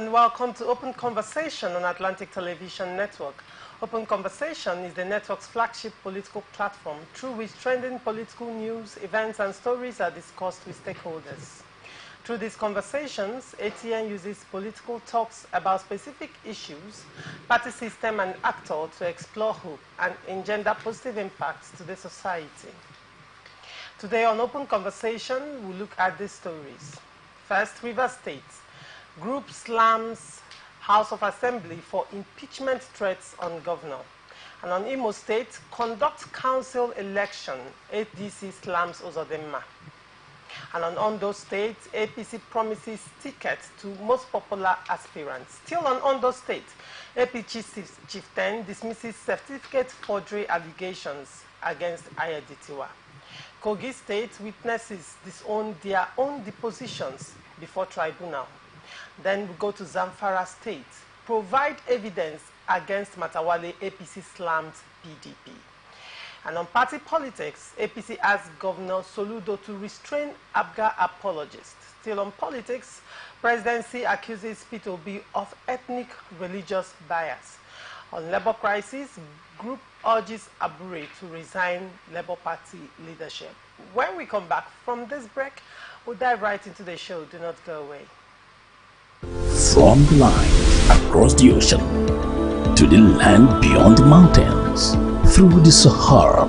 and welcome to Open Conversation on Atlantic Television Network. Open Conversation is the network's flagship political platform through which trending political news, events and stories are discussed with stakeholders. Through these conversations, ATN uses political talks about specific issues, party system and actor to explore hope and engender positive impacts to the society. Today on Open Conversation, we'll look at these stories. First, Rivers State. Group slams House of Assembly for impeachment threats on governor. And on Imo State, conduct council election, ADC slams Uzodinma. And on Ondo State, APC promises tickets to most popular aspirants. Still on Ondo State, APC chieftain dismisses certificate forgery allegations against Ayeditiwa. Kogi State witnesses disown their own depositions before tribunal. Then we go to Zamfara State, provide evidence against Matawale, APC slams PDP. And on party politics, APC asked Governor Soludo to restrain Abga apologists. Still on politics, presidency accuses P2B of ethnic religious bias. On labor crisis, group urges Abure to resign Labour Party leadership. When we come back from this break, we'll dive right into the show. Do not go away. From the line across the ocean to the land beyond the mountains, through the Sahara,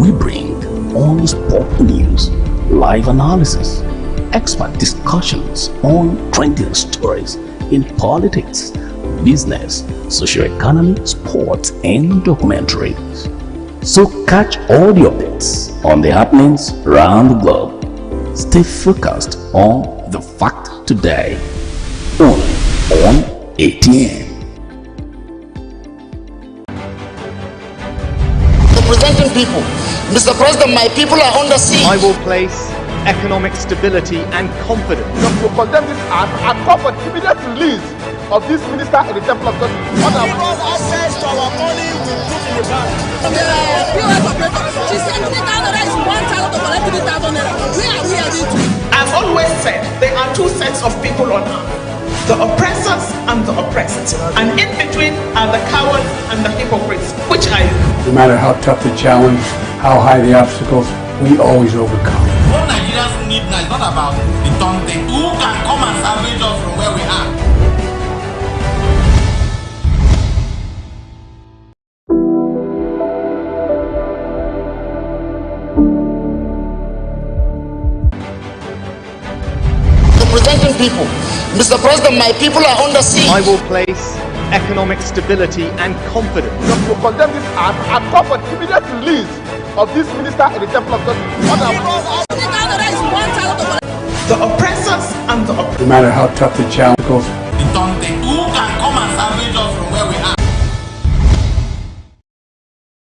we bring on sport news, live analysis, expert discussions on trending stories in politics, business, socio-economy, sports, and documentaries. So catch all the updates on the happenings around the globe. Stay focused on the fact today, only on ATN. Representing people, Mr. President, my people are under siege. I will place economic stability and confidence. To condemn this act and call for immediate release of this minister in the Temple of God. Give us access to our money to put in the bank. There are POS operators. She said 3,000 naira is 1,000 to collect 3,000 naira. Where are we heading to? I've always said there are two sets of people on earth, the oppressors and the oppressed. And in between are the cowards and the hypocrites. Which are you? No matter how tough the challenge, how high the obstacles, we always overcome. What Nigerians need now is not about the dumb thing. Who can come and salvage us from where we are? Representing people, Mr. President, my people are under siege. I will place economic stability and confidence. To condemn this act and call for immediate release of this minister in the Temple of God. Give us 3,000 naira is 1,000 to collect. The oppressors and the oppressed. No matter how tough the challenge, The dumb thing. Who can come and salvage us from where we are?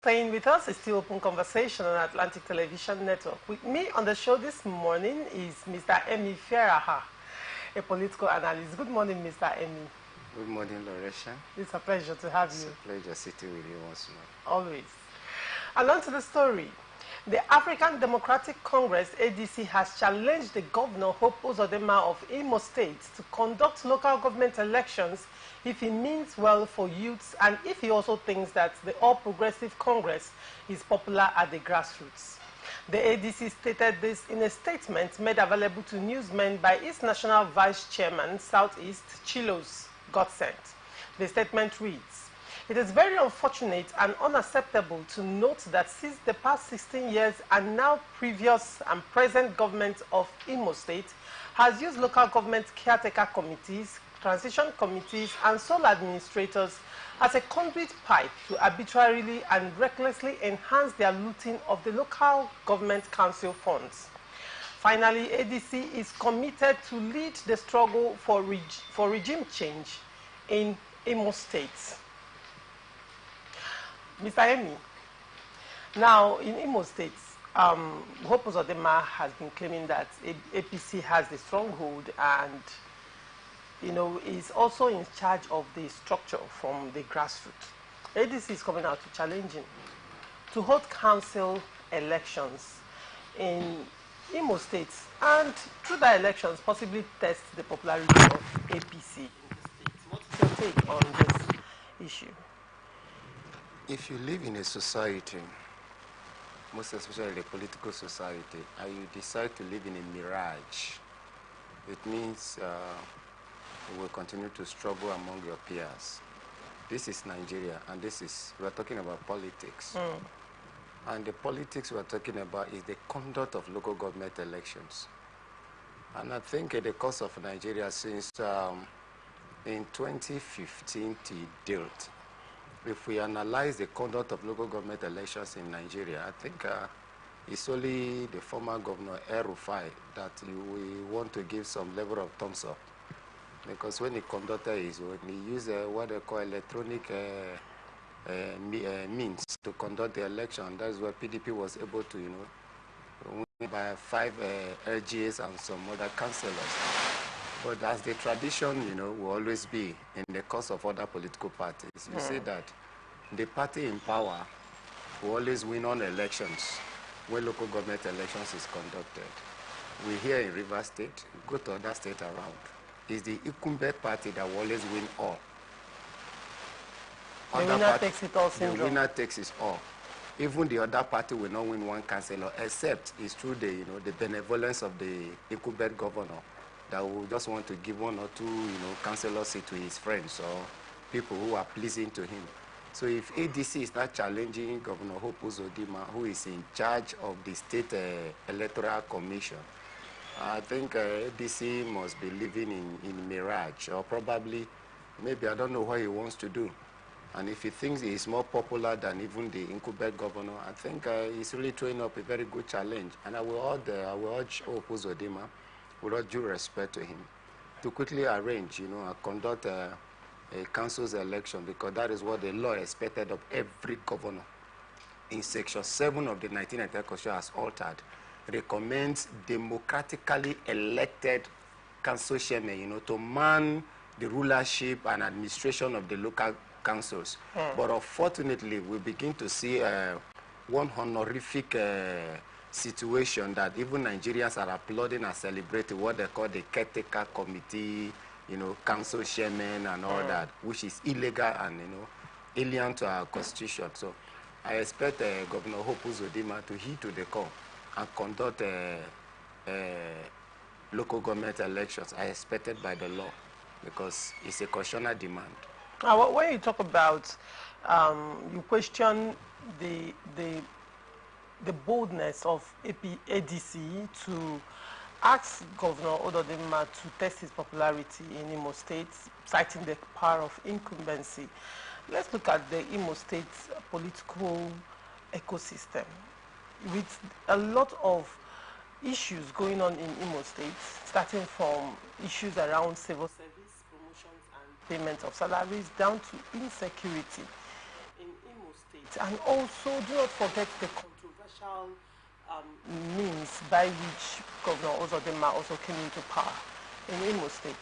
Staying with us is still Open Conversation on Atlantic Television Network. With me on the show this morning is Mr. Emi Fieraha, a political analyst. Good morning, Mr. Emi. Good morning, Loresha. It's a pleasure to have you. It's a pleasure sitting with you once more. Always. And on to the story. The African Democratic Congress, ADC, has challenged the governor, Hope Uzodinma of Imo State, to conduct local government elections if he means well for youths and if he also thinks that the All Progressive Congress is popular at the grassroots. The ADC stated this in a statement made available to newsmen by its National Vice Chairman, Southeast, Chilos Godsent. The statement reads, "It is very unfortunate and unacceptable to note that since the past 16 years and now previous and present government of Imo State has used local government caretaker committees, transition committees and sole administrators as a conduit pipe to arbitrarily and recklessly enhance their looting of the local government council funds. Finally, ADC is committed to lead the struggle for regime change in Imo State." Mr. Emi, now in Imo State, Hope Uzodinma has been claiming that APC has the stronghold and, is also in charge of the structure from the grassroots. ADC is coming out to challenge him to hold council elections in Imo State and through the elections possibly test the popularity of APC in the state. take on this issue? If you live in a society, most especially a political society, and you decide to live in a mirage, it means you will continue to struggle among your peers. This is Nigeria, and we're talking about politics. And the politics we're talking about is the conduct of local government elections. And I think in the course of Nigeria, since in 2015 till date, if we analyze the conduct of local government elections in Nigeria, I think it's only the former governor, El-Rufai, that we want to give some level of thumbs up. Because when he conducted when he used what they call electronic means to conduct the election, that's where PDP was able to, win by 5 LGAs and some other councillors. But as the tradition, will always be in the course of other political parties, you see that the party in power will always win on elections when local government elections is conducted. We here in Rivers State, go to other states around, it's the incumbent party that will always win all. The winner takes it all syndrome. The winner takes it all. Even the other party will not win one councillor, except it's through the, the benevolence of the incumbent governor that will just want to give 1 or 2, councillors to his friends or people who are pleasing to him. So if ADC is not challenging Governor Hope Uzodimma, who is in charge of the State Electoral Commission, I think ADC must be living in mirage, or probably, maybe I don't know what he wants to do. And if he thinks he is more popular than even the incumbent governor, I think he's really throwing up a very good challenge. And I will urge Hope Uzodimma, with all due respect to him, to quickly arrange, and conduct a council's election, because that is what the law expected of every governor. In Section 7 of the 1990 Constitution has altered, recommends democratically elected council chairman, to man the rulership and administration of the local councils. But unfortunately, we begin to see one honorific situation that even Nigerians are applauding and celebrating, what they call the caretaker committee, council chairman and all that, which is illegal and, alien to our constitution. So I expect Governor Hope Uzodimma to heed to the call and conduct local government elections as expected by the law, because it's a constitutional demand. When you talk about, you question the boldness of ADC to ask Governor Uzodimma to test his popularity in Imo State, citing the power of incumbency. Let's look at the Imo State political ecosystem, with a lot of issues going on in Imo State, starting from issues around civil service, promotions and payment of salaries, down to insecurity in Imo State. And also, do not forget the controversial means by which Governor Uzodimma also came into power in Imo State.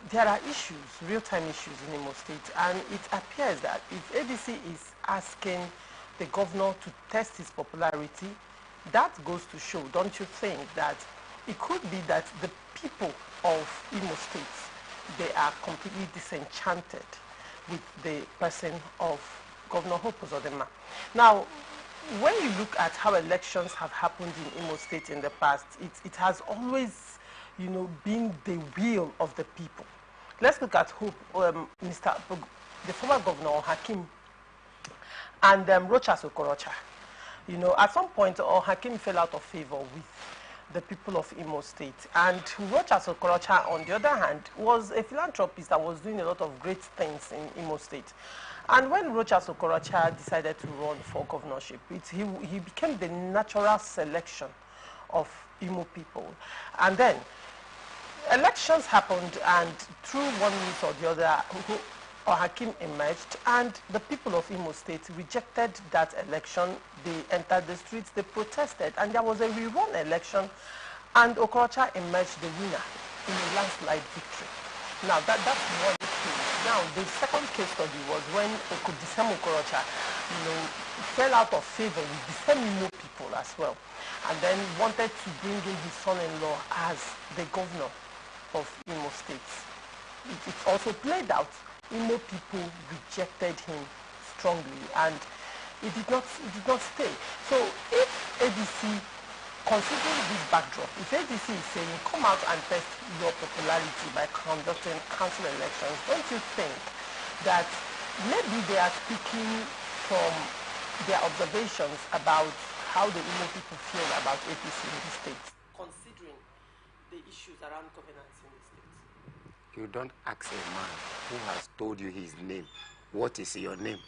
There are issues, real-time issues in Imo State, and it appears that if ADC is asking the governor to test his popularity, that goes to show, don't you think, that it could be that the people of Imo State, they are completely disenchanted with the person of Governor Hope Uzodimma. Now, when you look at how elections have happened in Imo State in the past, it has always, been the will of the people. Let's look at Hope, the former governor Hakim, and Rochas Okorocha. At some point, Hakim fell out of favor with the people of Imo State. And Rochas Okorocha, on the other hand, was a philanthropist that was doing a lot of great things in Imo State. And when Rochas Okorocha decided to run for governorship, he became the natural selection of Imo people. And then elections happened, and through one means or the other, Hakim emerged, and the people of Imo State rejected that election. They entered the streets, they protested, and there was a rerun election, and Okorocha emerged the winner in a landslide victory. Now, that's one case. Now, the second case study was when Disem Okorocha, fell out of favor with the same Imo people as well, and then wanted to bring in his son-in-law as the governor of Imo State. It also played out Imo people rejected him strongly, and it did not stay. So if ADC, considering this backdrop, if ADC is saying come out and test your popularity by conducting council elections, don't you think that maybe they are speaking from their observations about how the Imo people feel about APC in the state, considering the issues around governance in the state? You don't ask a man who has told you his name, what is your name?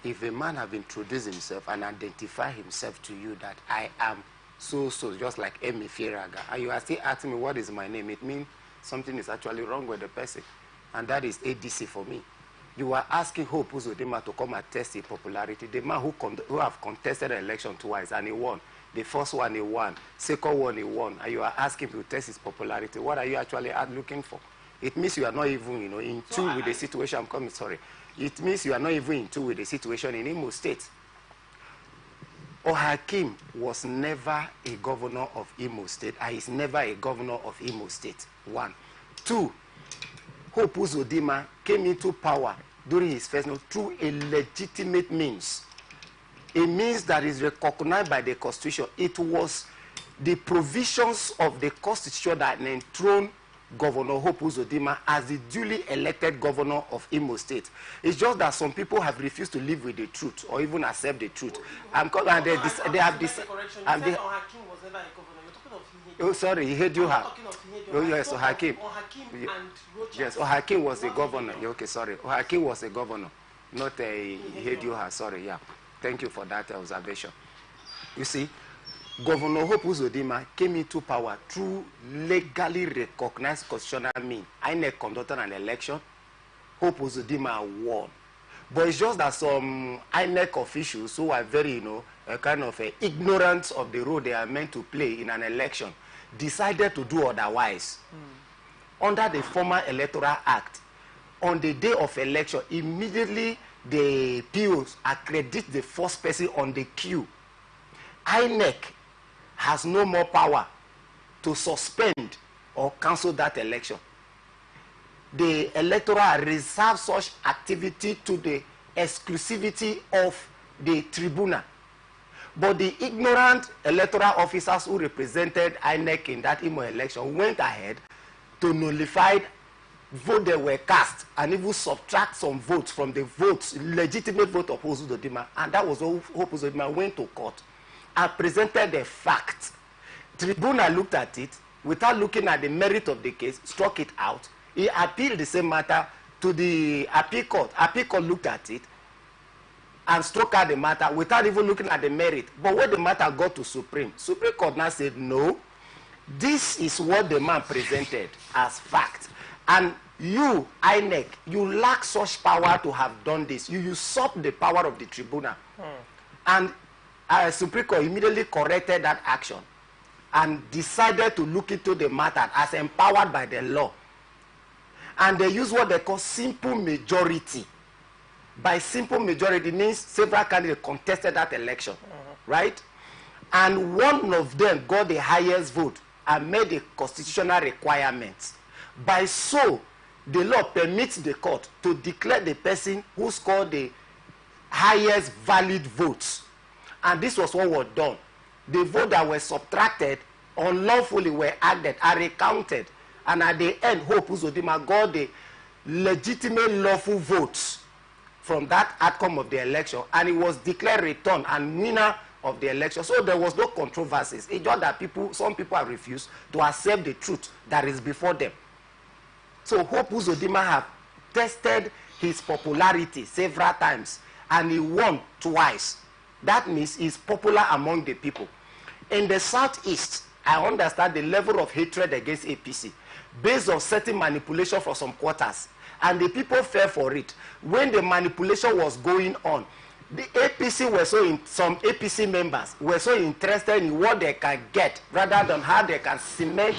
If a man have introduced himself and identify himself to you that I am so, just like Emi Fieraga, and you are still asking me what is my name, it means something is actually wrong with the person. And that is ADC for me. You are asking Hope Uzodinma to come and test his popularity. The man who have contested the election twice and he won. The first one he won, second one he won, and you are asking him to test his popularity. What are you actually looking for? It means you are not even, in tune with the situation. I'm coming, sorry. It means you are not even in tune with the situation in Imo State. Ohakim was never a governor of Imo State, and is never a governor of Imo State. 1. 2. Hope Uzodinma came into power during his first term through a legitimate means. A means that is recognized by the Constitution. It was the provisions of the Constitution that enthroned Governor Hope Uzodinma as the duly elected governor of Imo State. It's just that some people have refused to live with the truth or even accept the truth. They have this. Oh, sorry, he heard you have. Oh, yes, Ohakim. Yes, Ohakim was the governor. Okay, sorry. Ohakim was the governor, not a Heduha. Sorry, yeah. Thank you for that observation. You see, Governor Hope Uzodinma came into power through legally recognized constitutional means. INEC conducted an election. Hope Uzodinma won. But it's just that some INEC officials who are very, kind of ignorant of the role they are meant to play in an election decided to do otherwise. Under the former Electoral Act, on the day of election, immediately the POs accredit the first person on the queue. INEC has no more power to suspend or cancel that election. The electoral reserves such activity to the exclusivity of the tribunal. But the ignorant electoral officers who represented INEC in that Imo election went ahead to nullify votes that were cast and even subtract some votes from the votes, legitimate vote of Hope Uzodinma, and that was how Hope Uzodinma went to court and presented the fact. Tribunal looked at it without looking at the merit of the case, struck it out. He appealed the same matter to the appeal court. Appeal court looked at it and struck out the matter without even looking at the merit. But when the matter got to Supreme Court now said, no, this is what the man presented as fact. And you, INEC, you lack such power to have done this. You usurp the power of the tribunal. And Supreme Court immediately corrected that action and decided to look into the matter as empowered by the law. And they use what they call simple majority. By simple majority, it means several candidates contested that election, right? And one of them got the highest vote and made the constitutional requirements. By so, the law permits the court to declare the person who scored the highest valid votes. And this was what was done. The votes that were subtracted unlawfully were added and recounted. And at the end, Hope Uzodinma got the legitimate lawful votes from that outcome of the election, and it was declared returned and winner of the election. So there was no controversies. It's just that some people have refused to accept the truth that is before them. So Hope Uzodinma have tested his popularity several times, and he won twice. That means he's popular among the people. In the Southeast, I understand the level of hatred against APC based on certain manipulation from some quarters, and the people fell for it. When the manipulation was going on, the APC were some APC members were so interested in what they can get rather than how they can cement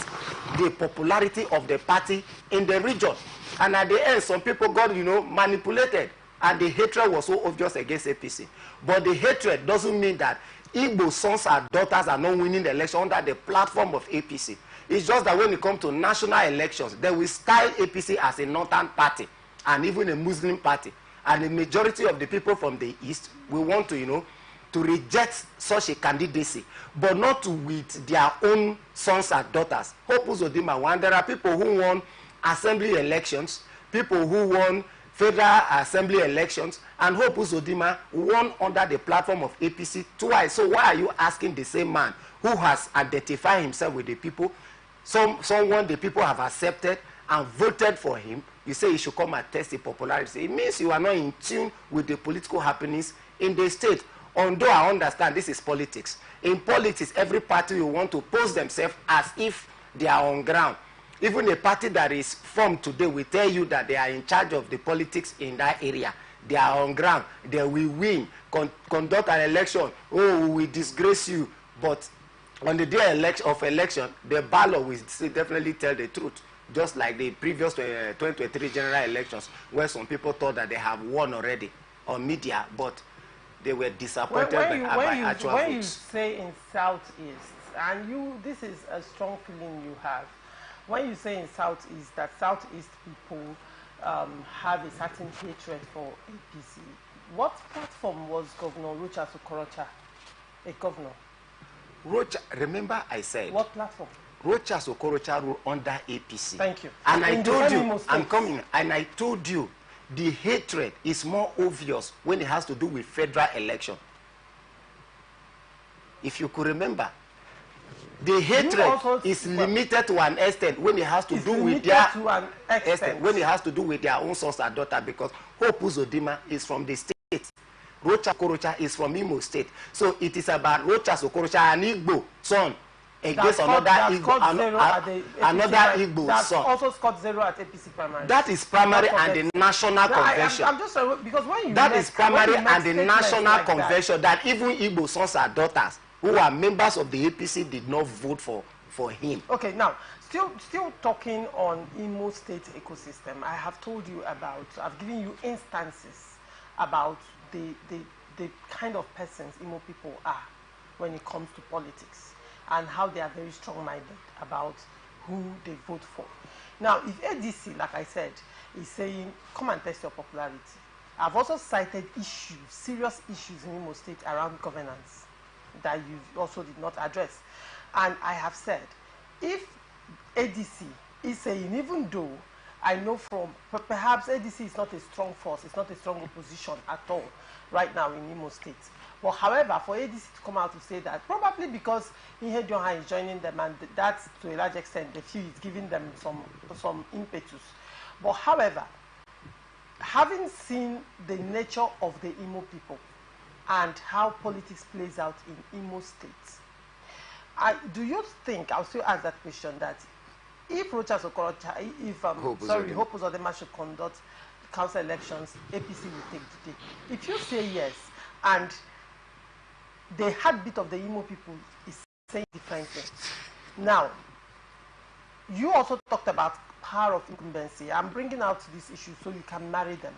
the popularity of the party in the region. And at the end, some people got, manipulated, and the hatred was so obvious against APC. But the hatred doesn't mean that Igbo sons and daughters are not winning the election under the platform of APC. It's just that when it comes to national elections, they will style APC as a northern party and even a Muslim party. And the majority of the people from the East will want to, to reject such a candidacy, but not with their own sons and daughters. Hope Uzodinma won. There are people who won assembly elections, people who won federal assembly elections, and Hope Uzodinma won under the platform of APC twice. So why are you asking the same man who has identified himself with the people, someone the people have accepted and voted for him, you say he should come and test the popularity? It means you are not in tune with the political happenings in the state. Although I understand this is politics. In politics, every party will want to pose themselves as if they are on ground. Even a party that is formed today will tell you that they are in charge of the politics in that area. They are on ground. They will win, conduct an election. Oh, we will disgrace you. But on the day of election, the ballot will definitely tell the truth. Just like the previous 2023 general elections, where some people thought that they have won already on media, but they were disappointed by actual votes. When you say in Southeast, and this is a strong feeling you have, when you say in Southeast that Southeast people have a certain hatred for APC, what platform was Governor Rochas Okorocha a governor? Remember I said. What platform? Rochas Okorocha ruled under APC. Thank you. And I told you, I'm coming, and I told you, the hatred is more obvious when it has to do with federal election. If you could remember, the hatred is limited to an extent when it has to do with their own sons and daughter, because Hope Uzodinma is from the state. Rochas Okorocha is from Imo State. So it is about Rochas Okorocha, an Igbo son, against another Igbo that's son. Also scored 0 at APC primary. That is primary and the national convention. I'm just because when you that is primary and the national convention that even Igbo sons and daughters who are members of the APC did not vote for him. Okay, now still talking on Imo State ecosystem, I have told you about, I've given you instances about the kind of persons Imo people are when it comes to politics, and how they are very strong-minded about who they vote for. Now, if ADC, like I said, is saying, come and test your popularity, I've also cited issues, serious issues in Imo State around governance that you also did not address. And I have said, if ADC is saying, even though I know from, perhaps ADC is not a strong force, it's not a strong opposition at all right now in Imo State. But however, for ADC to come out to say that, probably because Ihe Johan is joining them, and that's to a large extent the few is giving them some impetus. But however, having seen the nature of the Imo people and how politics plays out in Imo State, do you think, I'll still ask that question, that if Rochas Okorocha, Hope Uzodinma should conduct council elections, APC will take the day? If you say yes, and the heartbeat of the Imo people is saying different things. Now, you also talked about power of incumbency. I'm bringing out this issue so you can marry them.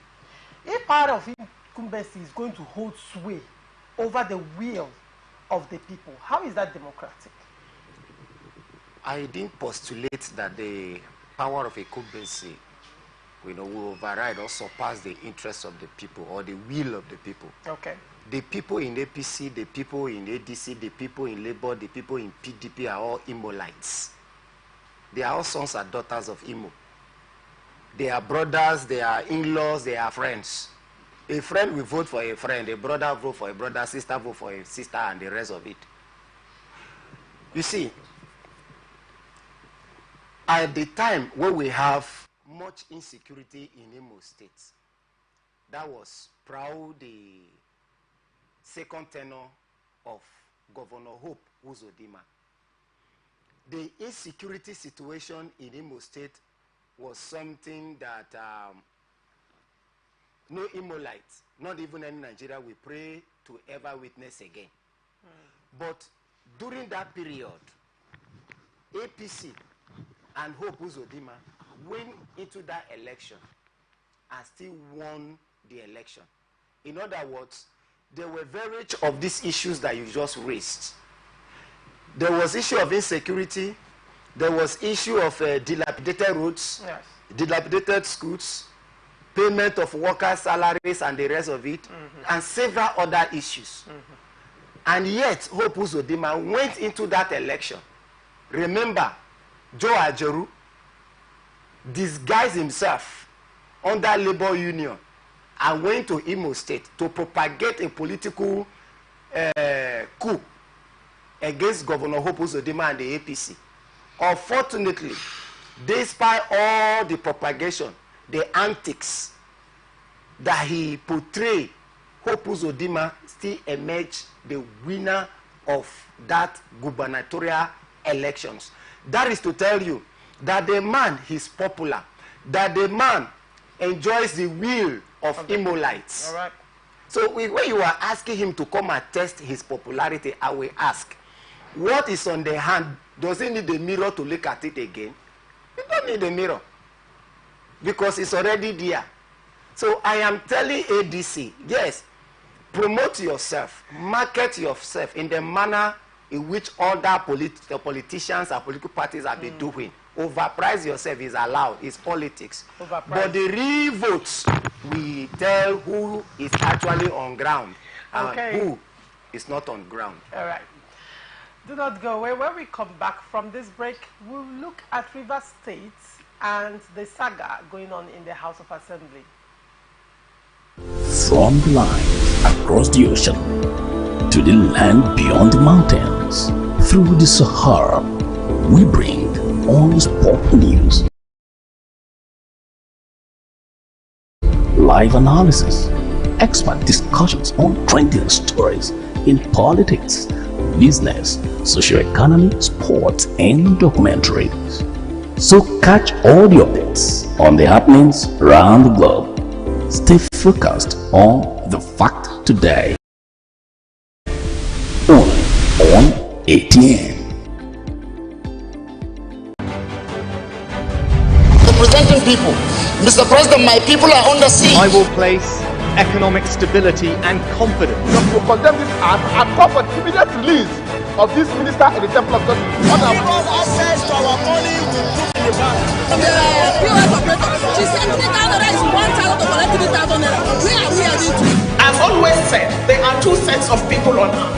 If power of incumbency is going to hold sway over the will of the people, how is that democratic? I didn't postulate that the power of incumbency will override or surpass the interests of the people or the will of the people. Okay. The people in APC, the people in ADC, the people in Labour, the people in PDP are all Imolites. They are all sons and daughters of Imo. They are brothers, they are in-laws, they are friends. A friend will vote for a friend, a brother vote for a brother, sister vote for a sister, and the rest of it. You see, at the time when we have much insecurity in Imo State, that was proud the second tenure of Governor Hope Uzodinma. The insecurity situation in Imo State was something that no Imolite, not even any Nigeria, will pray to ever witness again. But during that period, APC and Hope Uzodinma went into that election and still won the election. In other words, they were very rich of these issues that you just raised. There was issue of insecurity. There was issue of dilapidated roads, yes, dilapidated schools, payment of workers' salaries and the rest of it, and several other issues. And yet, Hope Uzodinma went into that election. Remember, Joe Ajaero disguised himself under labor union and went to Imo State to propagate a political coup against Governor Hope Uzodinma and the APC. Unfortunately, despite all the propagation, the antics that he portrayed, Hope Uzodinma still emerged the winner of that gubernatorial elections. That is to tell you that the man is popular, that the man enjoys the will of Imolites. All right. So when you are asking him to come and test his popularity, I will ask, what is on the hand? Does he need a mirror to look at it again? He don't need a mirror because it's already there. So I am telling ADC, yes, promote yourself, market yourself in the manner in which other politicians and political parties have been doing. Overprice yourself is allowed, it's politics. But the real votes, we tell who is actually on ground and who is not on ground. All right. Do not go away. When we come back from this break, we'll look at Rivers State and the saga going on in the House of Assembly. From the line across the ocean to the land beyond the mountains, through the Sahara, we bring all the sport news, live analysis, expert discussions on trending stories in politics, business, socio-economy, sports, and documentaries. So catch all the updates on the happenings around the globe. Stay focused on the fact today. Only on ATN. Representing people. Mr. President, my people are under siege. I will place economic stability and confidence. To condemn this act and call for the immediate release of this minister in the Temple of Justice. Access to our money we put in the bank. The POS operator, she said 3,000 is 1,000 to collect 3,000 naira. Where are we heading to? I've always said there are two sets of people on earth,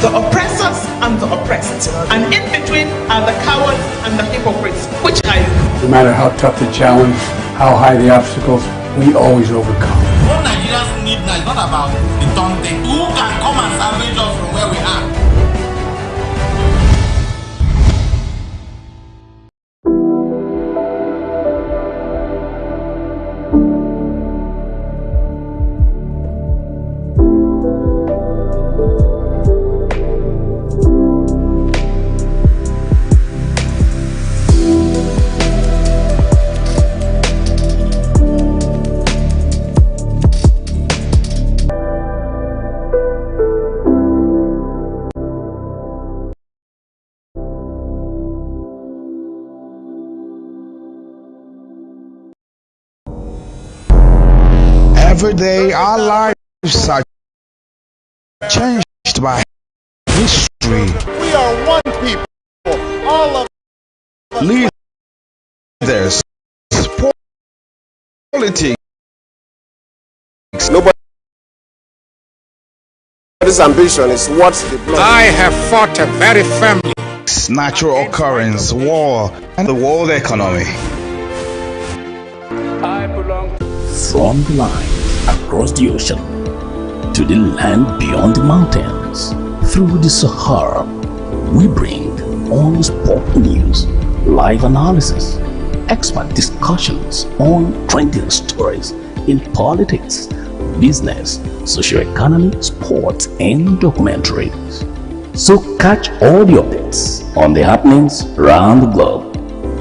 the oppressors and the oppressed. And in between are the cowards and the hypocrites, which are you. No matter how tough the challenge, how high the obstacles, we always overcome. What Nigerians need now is not about the Tonte. Who can come and salvage us from where we are? Every day our lives are changed by history. We are one people. All of us. Leaders, politics. Nobody's ambition is what's the blood. I have fought a very family. Natural occurrence, war, and the world economy. I belong from the line across the ocean to the land beyond the mountains, through the Sahara, we bring all the sport news, live analysis, expert discussions on trending stories in politics, business, socio-economy, sports, and documentaries. So catch all the updates on the happenings around the globe.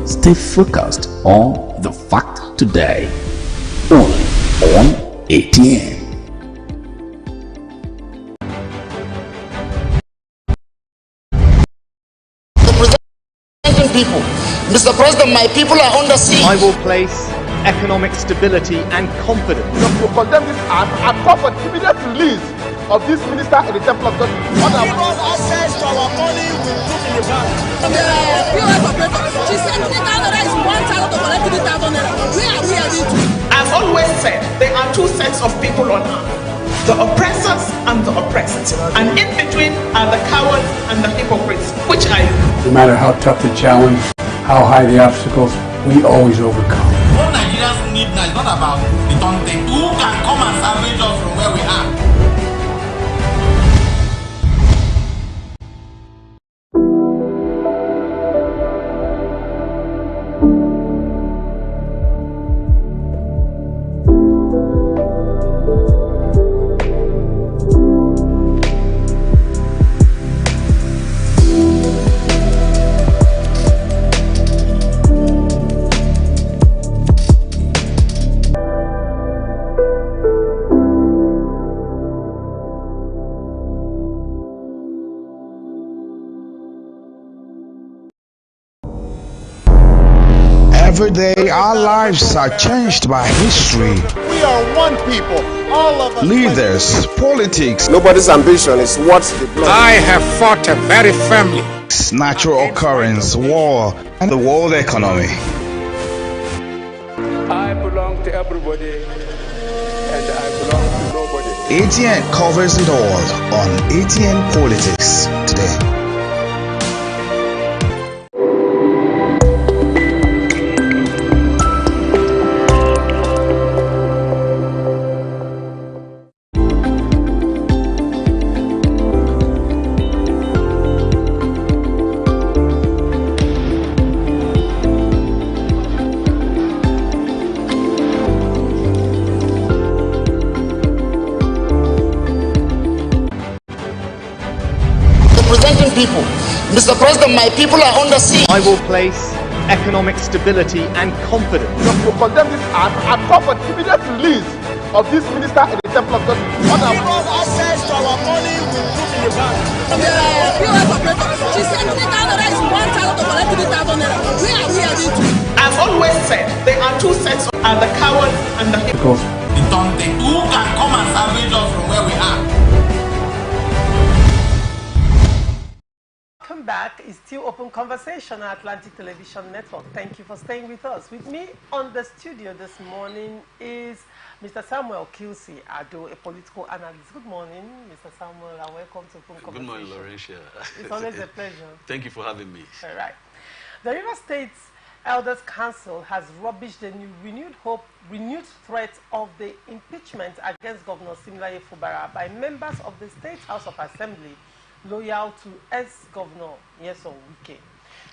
Stay focused on the fact today. Only on ATN. Representing people. Mr. President, my people are under siege. I will place economic stability and confidence. to condemn this act and call for the immediate release of this minister in the temple of justice. Give us access to our money we put in the bank. The POS operator, she said 3,000 naira is 1,000 to collect 3,000 naira. Where are we heading to? I've always said there are two sets of people on earth, the oppressors and the oppressed. And in between are the cowards and the hypocrites, which are you? No matter how tough the challenge, how high the obstacles, we always overcome. What Nigerians need now is not about the taunting. Who can come and salvage us from where we are? Every day, our lives are changed by history. We are one people, all of us. Leaders, politics. Nobody's ambition is what the blood. I have fought a very family. Natural occurrence, war, and the world economy. I belong to everybody, and I belong to nobody. ATN covers it all on ATN Politics today. Representing people. Mr. President, my people are under siege. I will place economic stability and confidence. To condemn this act and call for immediate release of this minister in the temple of justice. Give us access to our money we put in the bank. The POS operator, she said 3,000 naira is 1,000 to collect 3,000 naira. Where are we heading to? I've always said there are two sets of the cowards and the hypocrites. The taunting. Who can come and salvage us from where we are? Welcome back. It's still open conversation on Atlantic Television Network. Thank you for staying with us. With me on the studio this morning is Mr. Samuel Kilsey Ado, a political analyst. Good morning, Mr. Samuel, and welcome to Open Conversation. Good morning, Laurentia. It's always a pleasure. Thank you for having me. All right. The River State Elders Council has rubbished the renewed threat of the impeachment against Governor Siminalayi Fubara by members of the State House of Assembly loyal to ex-Governor Nyesom Wike.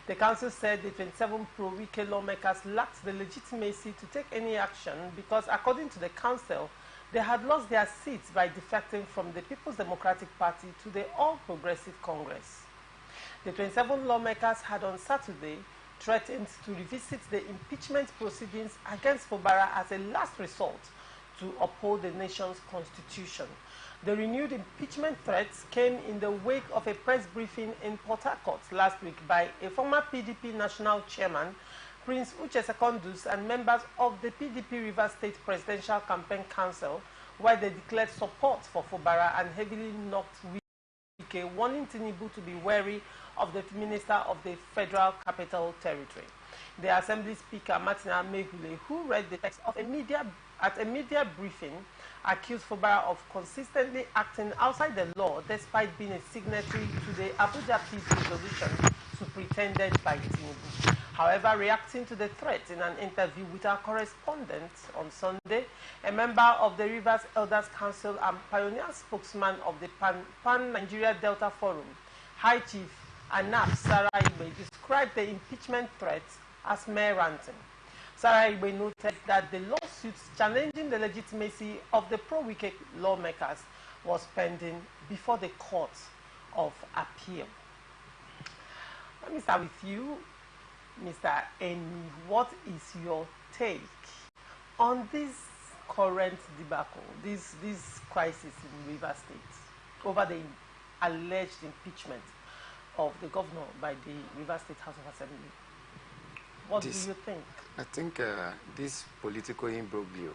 The council said the 27 pro-Wike lawmakers lacked the legitimacy to take any action because, according to the council, they had lost their seats by defecting from the People's Democratic Party to the All Progressive Congress. The 27 lawmakers had on Saturday threatened to revisit the impeachment proceedings against Fubara as a last resort to uphold the nation's constitution. The renewed impeachment threats came in the wake of a press briefing in Port Harcourt last week by a former PDP national chairman, Prince Uche Secondus, and members of the PDP River State Presidential Campaign Council, where they declared support for Fubara and heavily knocked Wike, warning Tinubu to be wary of the Minister of the Federal Capital Territory. The Assembly Speaker, Martina Mehule, who read the text of a media briefing, accused Fubara of consistently acting outside the law despite being a signatory to the Abuja Peace Resolution superintended by Tinubu. However, reacting to the threat in an interview with our correspondent on Sunday, a member of the Rivers Elders Council and pioneer spokesman of the Pan-Nigeria Delta Forum, High Chief Anap Sarah Igbe, described the impeachment threats as mere ranting. Sarah Igbe noted that the lawsuits challenging the legitimacy of the pro-Wike lawmakers was pending before the Court of Appeal. Let me start with you, Mr. Eni. What is your take on this current debacle, this crisis in River State over the alleged impeachment of the governor by the River State House of Assembly? What do you think? I think this political imbroglio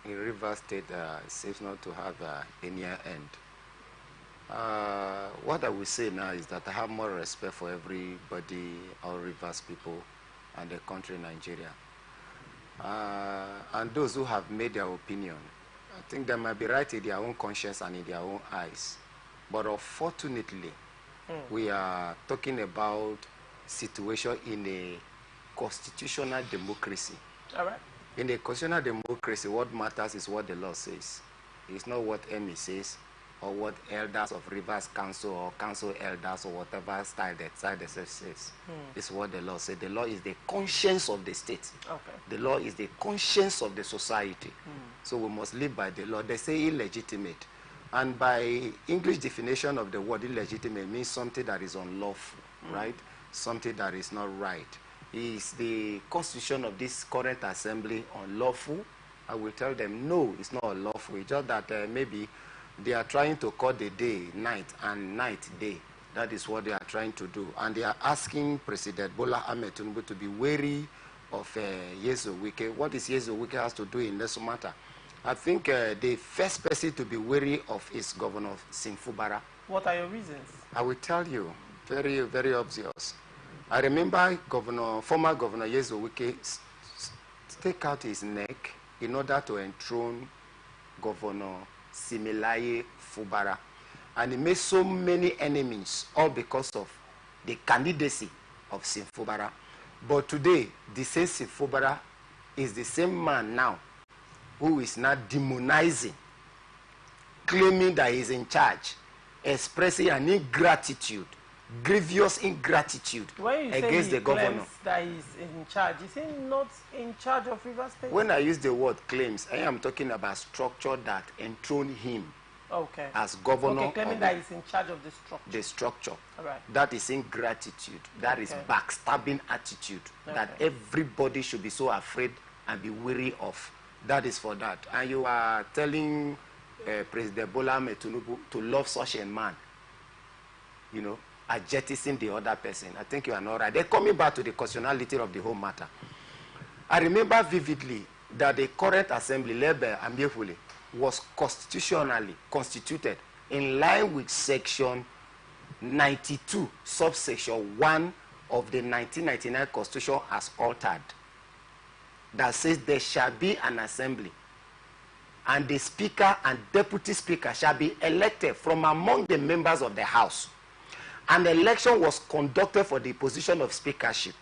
in Rivers State seems not to have a near end. What I will say now is that I have more respect for everybody, all Rivers people, and the country Nigeria. And those who have made their opinion, I think they might be right in their own conscience and in their own eyes. But unfortunately, we are talking about situation in a constitutional democracy. All right. In a constitutional democracy, what matters is what the law says. It's not what Emmy says or what elders of Rivers Council or council elders or whatever style that side says. It's what the law says. The law is the conscience of the state. Okay. The law is the conscience of the society. So we must live by the law. They say illegitimate. And by English definition of the word illegitimate means something that is unlawful, right? Something that is not right. Is the constitution of this current assembly unlawful? I will tell them, no, it's not unlawful. It's just that maybe they are trying to call the day night and night day. That is what they are trying to do. And they are asking President Bola Ahmed Tinubu to be wary of Yezo Wike. What is Yezo Wike has to do in this matter? I think the first person to be wary of is Governor Simfubara. What are your reasons? I will tell you, very, very obvious. I remember former Governor Yezo Wike stake out his neck in order to enthrone Governor Similaye Fubara. And he made so many enemies, all because of the candidacy of Simfubara. But today, the same Simfubara is the same man now who is now demonizing, claiming that he is in charge, expressing an ingratitude, grievous ingratitude against the governor. That he's in charge. Is he not in charge of Rivers State? When I use the word claims, I am talking about structure that enthroned him as governor. Okay, claiming that he's in charge of the structure. The structure. All right. That is ingratitude. That is backstabbing attitude that everybody should be so afraid and be wary of. That is for that. And you are telling President Bola Ahmed Tinubu to love such a man, you know, jettisoning the other person. I think you are not right. They're coming back to the constitutionality of the whole matter. I remember vividly that the current assembly, led by Ambiefule, was constitutionally constituted in line with section 92, subsection 1 of the 1999 Constitution as altered. That says there shall be an assembly, and the speaker and deputy speaker shall be elected from among the members of the House. An election was conducted for the position of speakership,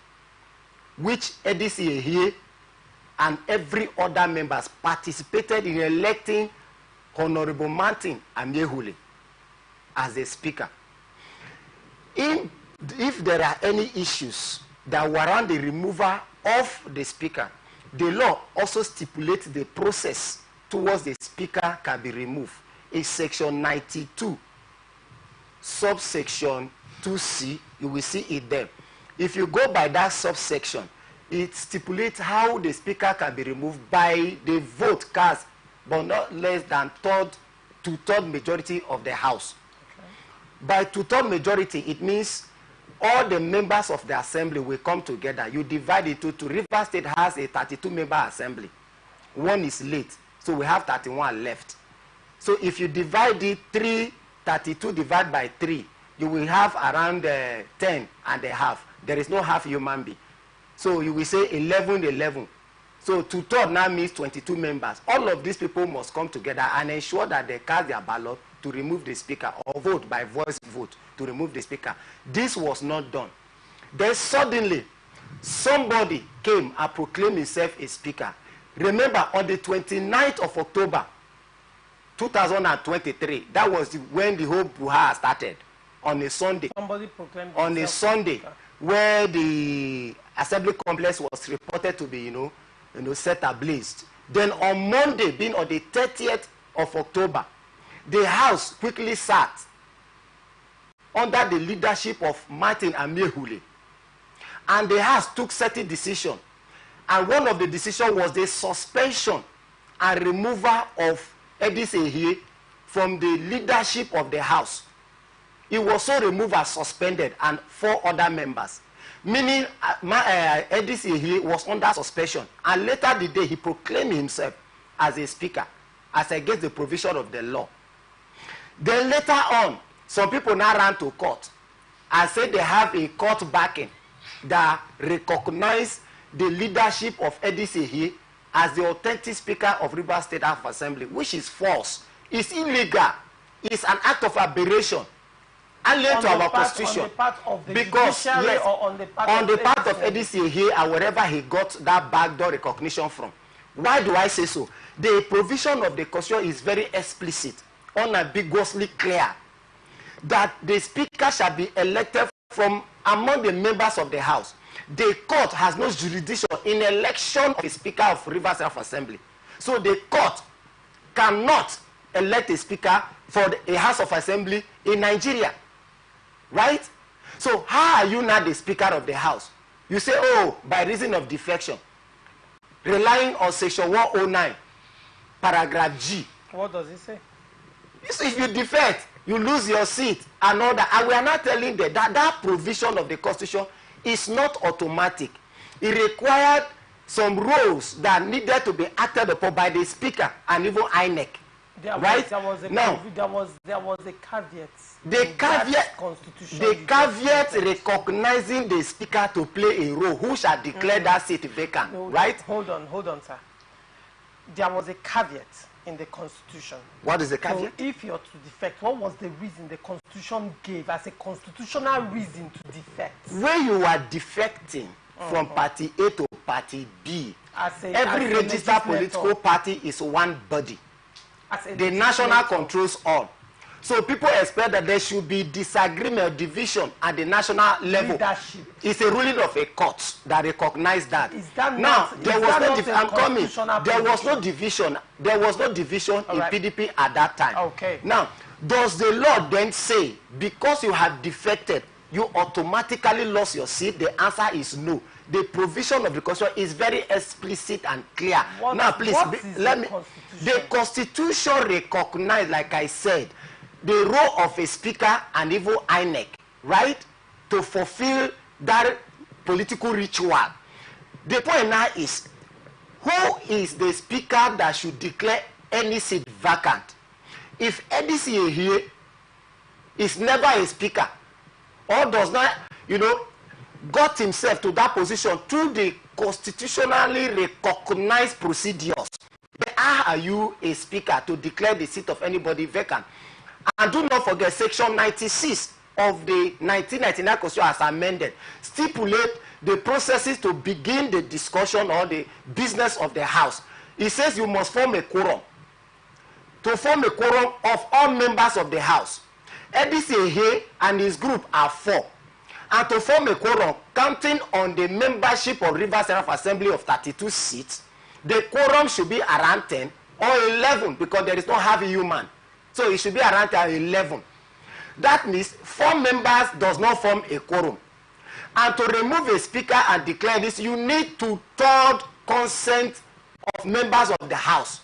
which Edisi here and every other members participated in electing Honorable Martin Amiehule as the speaker. If there are any issues that warrant the removal of the speaker, the law also stipulates the process towards the speaker can be removed. In section 92, subsection 2C, you will see it there. If you go by that subsection, it stipulates how the speaker can be removed by the vote cast, but not less than two-third majority of the House. By two-third majority, it means all the members of the assembly will come together. You divide it into two. Rivers State has a 32-member assembly. One is late, so we have 31 left. So if you divide it 32 divided by 3, you will have around 10 and a half. There is no half human being. So you will say 11. So two-thirds now means 22 members. All of these people must come together and ensure that they cast their ballot to remove the speaker, or vote by voice vote to remove the speaker. This was not done. Then suddenly, somebody came and proclaimed himself a speaker. Remember, on the 29th of October, 2023, that was when the whole Buha started, on a Sunday. Somebody proclaimed on a Sunday, where the assembly complex was reported to be, set ablaze. Then on Monday, being on the 30th of October, the House quickly sat under the leadership of Martin Amiehule, and the House took certain decisions. And one of the decisions was the suspension and removal of Edis Ehie from the leadership of the House. He was so removed as suspended, and 4 other members. Meaning, Edis Ehie was under suspension. And later the day, he proclaimed himself as a speaker, as against the provision of the law. Then later on, some people now ran to court and said they have a court backing that recognize the leadership of Edisi as the authentic speaker of Rivers State House of Assembly, which is false. It's illegal. It's an act of aberration. Alien to our constitution. On the part of the because yes, or on the part of Edisi and wherever he got that backdoor recognition from. Why do I say so? The provision of the constitution is very explicit, unambiguously clear, that the speaker shall be elected from among the members of the House. The court has no jurisdiction in election of a speaker of Rivers State Assembly. So the court cannot elect a speaker for a House of Assembly in Nigeria. Right? So how are you now the speaker of the House? You say, oh, by reason of defection, relying on section 109, paragraph G. What does it say? If you defect, you lose your seat and all that. And we are not telling that that provision of the Constitution is not automatic. It required some rules that needed to be acted upon by the speaker and even INEC. There was a caveat. The caveat recognizing the speaker to play a role who shall declare that seat vacant. Hold on, sir. There was a caveat in the Constitution. What is the caveat? So if you're to defect, what was the reason the Constitution gave as a constitutional reason to defect? When you are defecting from party A to party B, every registered political party is one body. The national controls all. So people expect that there should be disagreement or division at the national level. Leadership. It's a ruling of a court that recognizes that. There was no division. There was no division in PDP at that time. Okay. Now, does the law then say because you have defected, you automatically lost your seat? The answer is no. The provision of the Constitution is very explicit and clear. The Constitution recognizes, like I said, the role of a speaker and even INEC, right, to fulfill that political ritual. The point now is, who is the speaker that should declare any seat vacant? If Edisi here is never a speaker, or does not, got himself to that position through the constitutionally recognized procedures, then how are you a speaker to declare the seat of anybody vacant? And do not forget, section 96 of the 1999 Constitution as amended stipulate the processes to begin the discussion or the business of the House. It says you must form a quorum. To form a quorum of all members of the House. Edisi and his group are 4. And to form a quorum, counting on the membership of Rivers State Assembly of 32 seats, the quorum should be around 10 or 11 because there is no half human. So it should be around 11. That means 4 members does not form a quorum. And to remove a speaker and declare this, you need 2/3 consent of members of the House.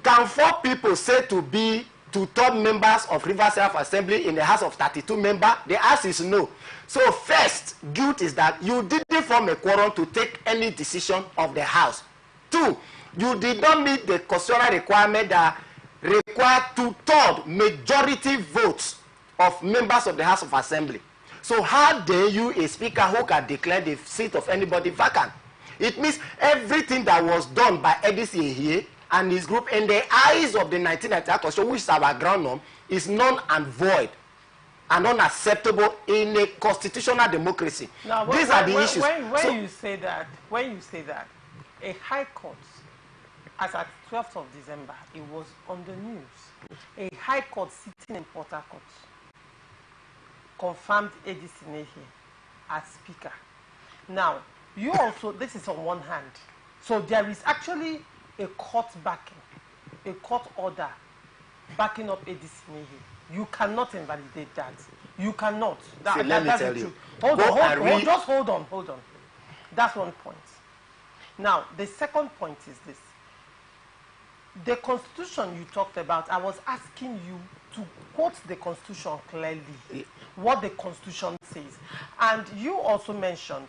Can 4 people say to be 2/3 members of Rivers State Assembly in the House of 32 members? The answer is no. So first, guilt is that you didn't form a quorum to take any decision of the House. 2, you did not meet the constitutional requirement that require 2/3 majority votes of members of the House of Assembly. So how dare you, a speaker who can declare the seat of anybody vacant? It means everything that was done by Edisi here and his group in the eyes of the 1998 Constitution, which is our ground norm, is null and void and unacceptable in a constitutional democracy. Now, these are the issues. When you say that, a high court, as at 12th of December, it was on the news. A high court sitting in Port Harcourt confirmed Edisi Nehi as speaker. Now, you also, this is on one hand. So there is actually a court backing, a court order backing up Edisi Nehi. You cannot invalidate that. You cannot. Let me tell you. Just hold on. That's one point. Now, the second point is this. The Constitution you talked about, I was asking you to quote the Constitution clearly, what the Constitution says. And you also mentioned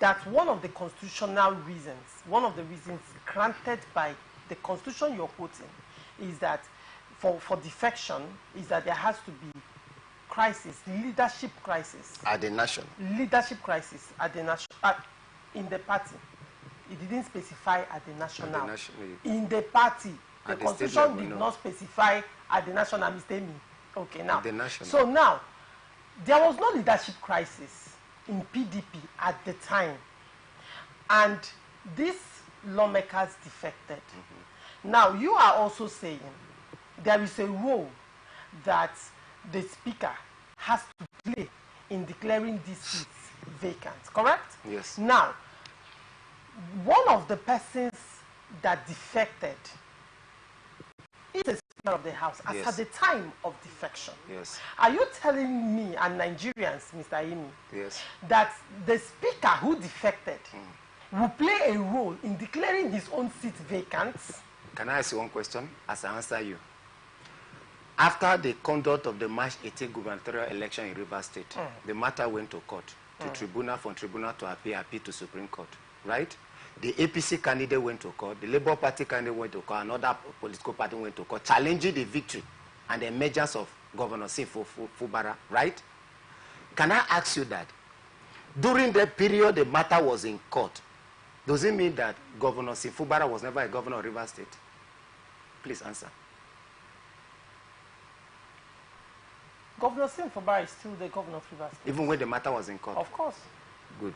that one of the constitutional reasons, one of the reasons granted by the constitution you're quoting is that for defection is that there has to be crisis, leadership crisis. At the nation. Leadership crisis at the nation, in the party. It didn't specify at the national. In the party, the constitution did not specify at the national. Mr. Me. Okay, now. So now, there was no leadership crisis in PDP at the time. And these lawmakers defected. Now, you are also saying there is a role that the speaker has to play in declaring these seats vacant, correct? Yes. Now, one of the persons that defected is the Speaker of the House as at the time of defection. Yes. Are you telling me and Nigerians, Mr. Amy, yes, that the Speaker who defected will play a role in declaring his own seat vacant? Can I ask you one question as I answer you? After the conduct of the March 18 gubernatorial election in Rivers State, the matter went to court, to tribunal, from tribunal to appeal to Supreme Court, right? The APC candidate went to court, the Labour Party candidate went to court, another political party went to court, challenging the victory and the emergence of Governor Fubara, right? Can I ask you that during the period the matter was in court, does it mean that Governor Fubara was never a governor of Rivers State? Please answer. Governor Fubara is still the governor of Rivers State. Even when the matter was in court? Of course. Good.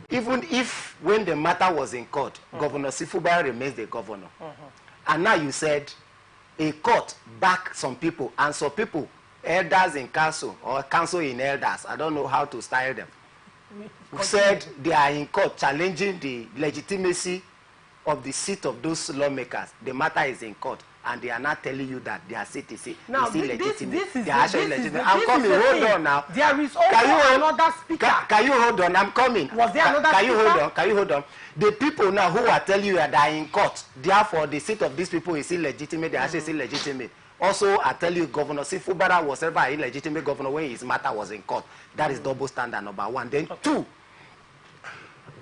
Even if when the matter was in court, Governor Fubara remains the governor. And now you said a court backed some people, and some people, elders in council or council in elders, I don't know how to style them, who said they are in court challenging the legitimacy of the seat of those lawmakers. The matter is in court, and they are not telling you that their seat is illegitimate. They are actually legitimate. I'm coming. Hold on now. There is also another speaker. Can you hold on? I'm coming. Was there another speaker? Can you hold on? Can you hold on? The people now who are telling you that they are in court, therefore the seat of these people is illegitimate. They are actually illegitimate. Also, I tell you, Governor Fubara was ever an illegitimate governor when his matter was in court. That is double standard, number one. Then two,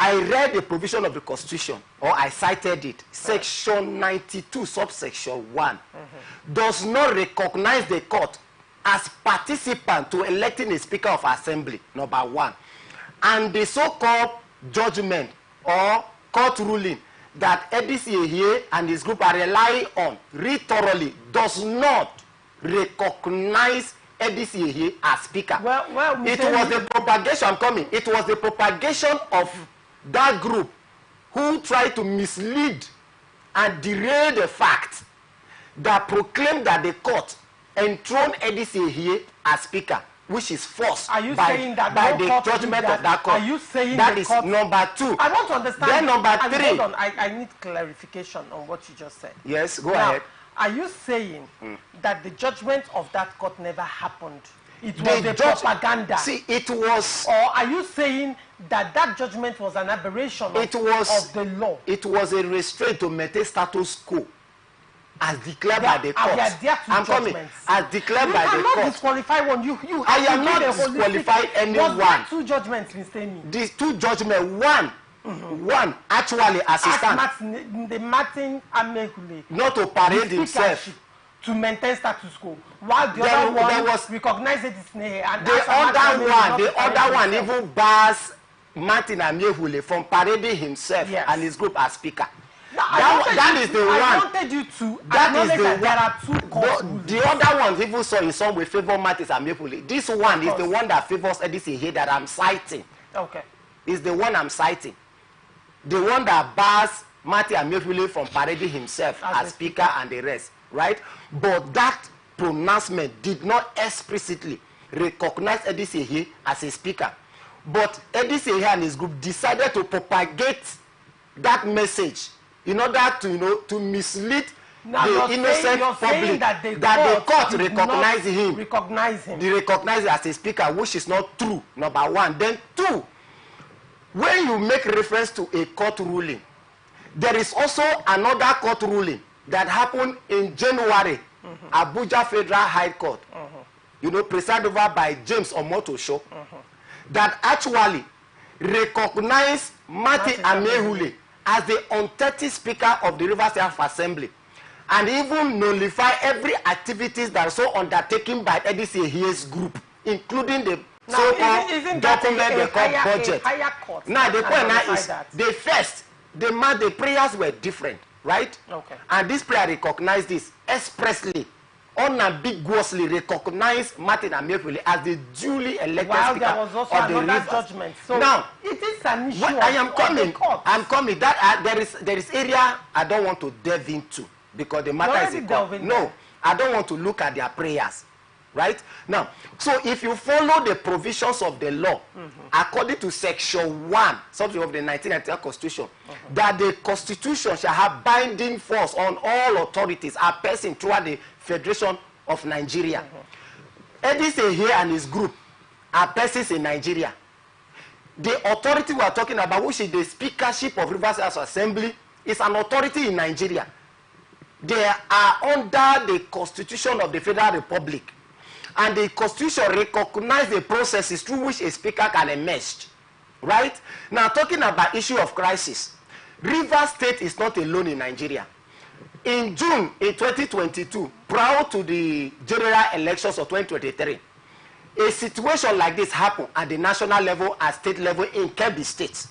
I read the provision of the Constitution, or I cited it. Section 92, subsection 1, does not recognize the court as participant to electing a Speaker of Assembly, number one. And the so-called judgment or court ruling that Edisi here and his group are relying on, read thoroughly, does not recognize Edisi here as Speaker. It was the propagation, I'm coming, it was the propagation of that group who tried to mislead and derail the fact that proclaimed that the court enthroned Edisi here as Speaker, which is false by the judgment of that court. Are you saying that is number two? I want to understand. Then number three. Hold on, I need clarification on what you just said. Yes, go ahead. Are you saying that the judgment of that court never happened? It was a propaganda. See, it was. Or are you saying that that judgment was an aberration of the law? It was a restraint to maintain status quo, as declared by the court. I'm coming. As declared by the court. You cannot disqualify one. I am not disqualifying anyone. Was there two judgments, Mr. Emi? These two judgments. One actually as it stands. The Martin Amehule. Not to parade himself. To maintain status quo, while the other one was recognized it is and the other one even bars Martin Amehule from parading himself and his group as Speaker. That is the one. I wanted you to acknowledge that there are two courts. The other one even saw in some way favor Martin Amehule. This one is the one that favors Edisi here that I'm citing. Okay. Is the one I'm citing. The one that bars Martin Amehule from parading himself as Speaker and the rest. Right? But that pronouncement did not explicitly recognize Edisi here as a Speaker. But Edisi here and his group decided to propagate that message in order to, to mislead the innocent public that the court recognized him. They recognize him as a Speaker, which is not true, number one. Then two, when you make reference to a court ruling, there is also another court ruling that happened in January, Abuja Federal High Court, presided over by James Omotosho, that actually recognized Martin Amehule as the authentic speaker of the Rivers State Assembly, and even nullify every activities that are so undertaken by Edis group, including the so-called document they call budget. Now the point now is they mark the prayers were different, right? Okay. And this prayer recognized this expressly, unambiguously recognized Martin Amaewhule as the duly elected speaker there was also of the Rivers. Judgment. So now it is an issue. I am coming. I'm coming. That there is area I don't want to delve into because the matter is in court. No, I don't want to look at their prayers. Right now, so if you follow the provisions of the law, according to section 1 something of the 1999 Constitution, that the Constitution shall have binding force on all authorities are passing throughout the Federation of Nigeria. Edis here and his group are persons in Nigeria. The authority we are talking about, which is the speakership of Rivers State Assembly, is an authority in Nigeria. They are under the Constitution of the Federal Republic. And the Constitution recognizes the processes through which a speaker can emerge. Right? Now, talking about issue of crisis, Rivers State is not alone in Nigeria. In June in 2022, prior to the general elections of 2023, a situation like this happened at the national level and state level in Kebbi State,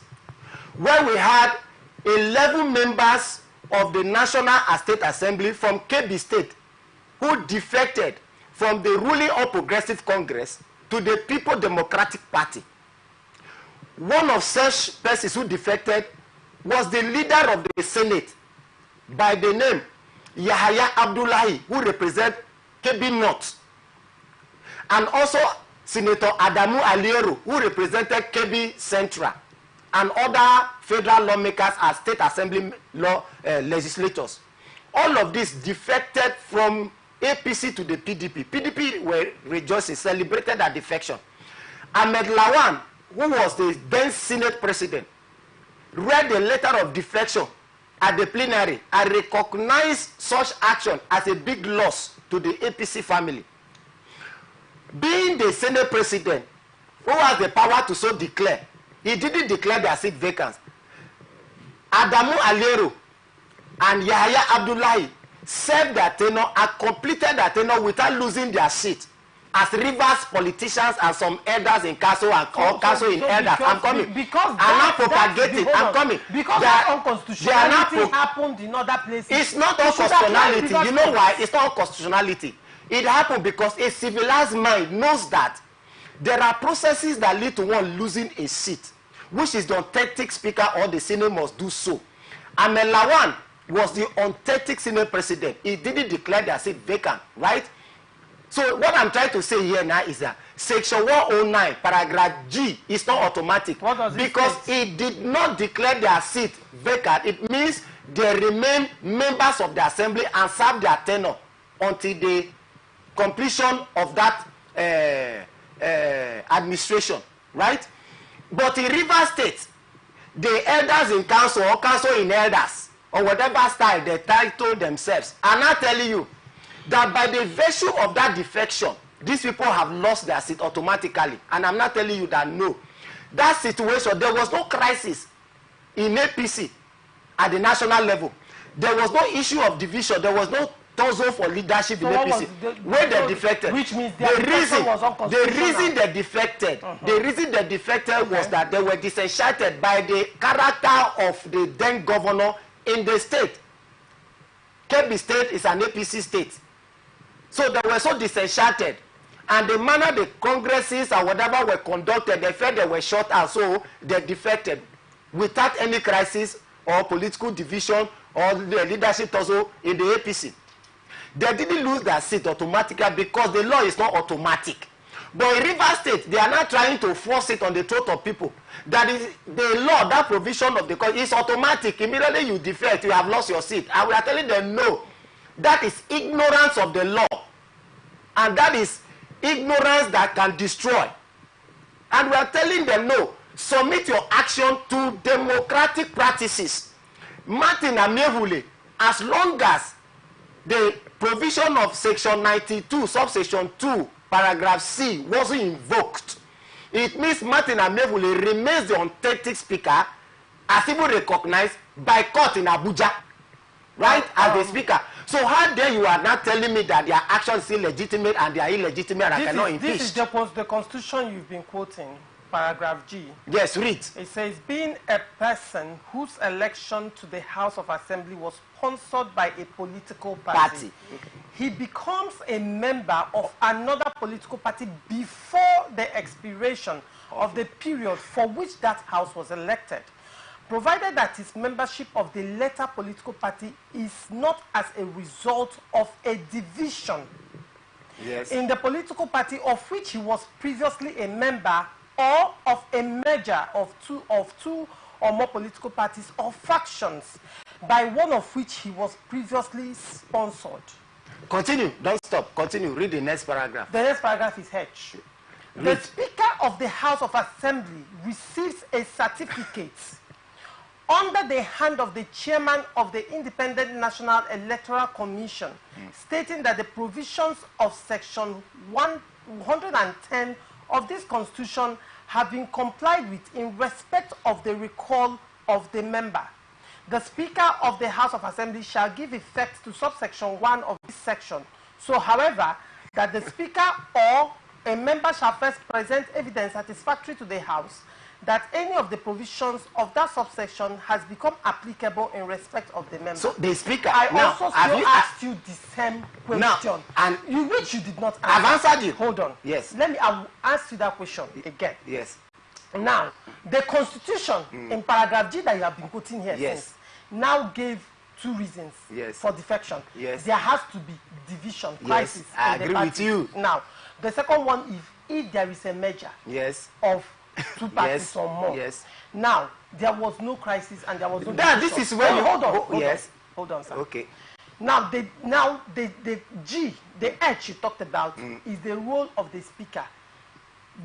where we had 11 members of the National and State Assembly from Kebbi State who defected from the ruling All Progressive Congress to the People Democratic Party. One of such persons who defected was the leader of the Senate by the name Yahaya Abdullahi, who represents Kebbi North, and also Senator Adamu Aliero, who represented Kebbi Central, and other federal lawmakers and state assembly legislators. All of this defected from APC to the PDP. PDP were rejoicing, celebrated that defection. Ahmed Lawan, who was the then Senate president, read the letter of defection at the plenary and recognized such action as a big loss to the APC family. Being the Senate president, who has the power to so declare, he didn't declare their seat vacant. Adamu Aliero and Yahaya Abdullahi served their tenure and completed their tenure without losing their seat as Rivers politicians and some elders in council and council in elders. I'm coming. Because I'm not propagating. I'm coming. Because that unconstitutionality happened in other places. It's not unconstitutionality. You know why? It's not unconstitutionality. It happened because a civilized mind knows that there are processes that lead to one losing a seat, which is the authentic speaker or the Senate must do so. Ahmed Lawan was the authentic Senate president. He didn't declare their seat vacant, right? So what I'm trying to say here now is that Section 109, paragraph G is not automatic. What does it because say? it did not declare their seat vacant. It means they remain members of the assembly and serve their tenure until the completion of that administration, right? But in Rivers State, the elders in council or council in elders, or whatever style they title themselves, are not telling you that by the virtue of that defection, these people have lost their seat automatically. And I'm not telling you that no. That situation, there was no crisis in APC at the national level. There was no issue of division. There was no tussle for leadership in APC. When they defected, which means the reason they defected, was that they were disenchanted by the character of the then governor in the state. Kebbi State is an APC state. So they were so disenchanted. And the manner the congresses or whatever were conducted, they felt they were shut out, so they defected without any crisis or political division or the leadership tussle in the APC. They didn't lose their seat automatically because the law is not automatic. But in Rivers State, they are not trying to force it on the throat of people. That is the law, that provision of the court is automatic. Immediately you defect, you have lost your seat. And we are telling them no. That is ignorance of the law. And that is ignorance that can destroy. And we are telling them no. Submit your action to democratic practices. Martin Amaewhule, as long as the provision of section 92, subsection 2, paragraph C wasn't invoked, it means Martin Amaewhule remains the authentic speaker as even recognized by court in Abuja, right, as the speaker. So how dare you are not telling me that their actions is illegitimate and they are illegitimate and I cannot impeach? This is the constitution you've been quoting, paragraph G. Yes, read. It says, being a person whose election to the House of Assembly was sponsored by a political party. He becomes a member of another political party before the expiration of the period for which that house was elected, provided that his membership of the latter political party is not as a result of a division in the political party of which he was previously a member, or of a merger of two or more political parties or factions by one of which he was previously sponsored. Continue, don't stop, continue, read the next paragraph. The next paragraph is H. The Speaker of the House of Assembly receives a certificate under the hand of the Chairman of the Independent National Electoral Commission stating that the provisions of Section 110 of this Constitution have been complied with in respect of the recall of the member. The Speaker of the House of Assembly shall give effect to subsection 1 of this section. So, however, that the Speaker or a member shall first present evidence satisfactory to the House that any of the provisions of that subsection has become applicable in respect of the member. So the Speaker, I now, also still asked you the same question, now, and which you did not answer. I've answered you. Hold on. Yes. I will ask you that question again. Yes. Now, the Constitution in paragraph G that you have been quoting here since, now gave two reasons for defection. Yes. There has to be division, crisis. Yes, I agree with you. Now, the second one is if there is a merger of two parties or more. Yes. Now, there was no crisis and there was no division. This is where hold on, sir. Okay. Now, the G, the H you talked about is the role of the Speaker.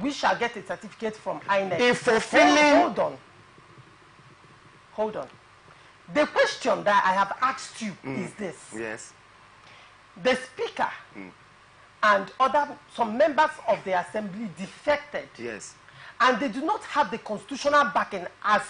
We shall get a certificate from INEC. In fulfilling... Hold on. The question that I have asked you is this. Yes. The Speaker and some members of the Assembly defected. Yes. And they do not have the constitutional backing as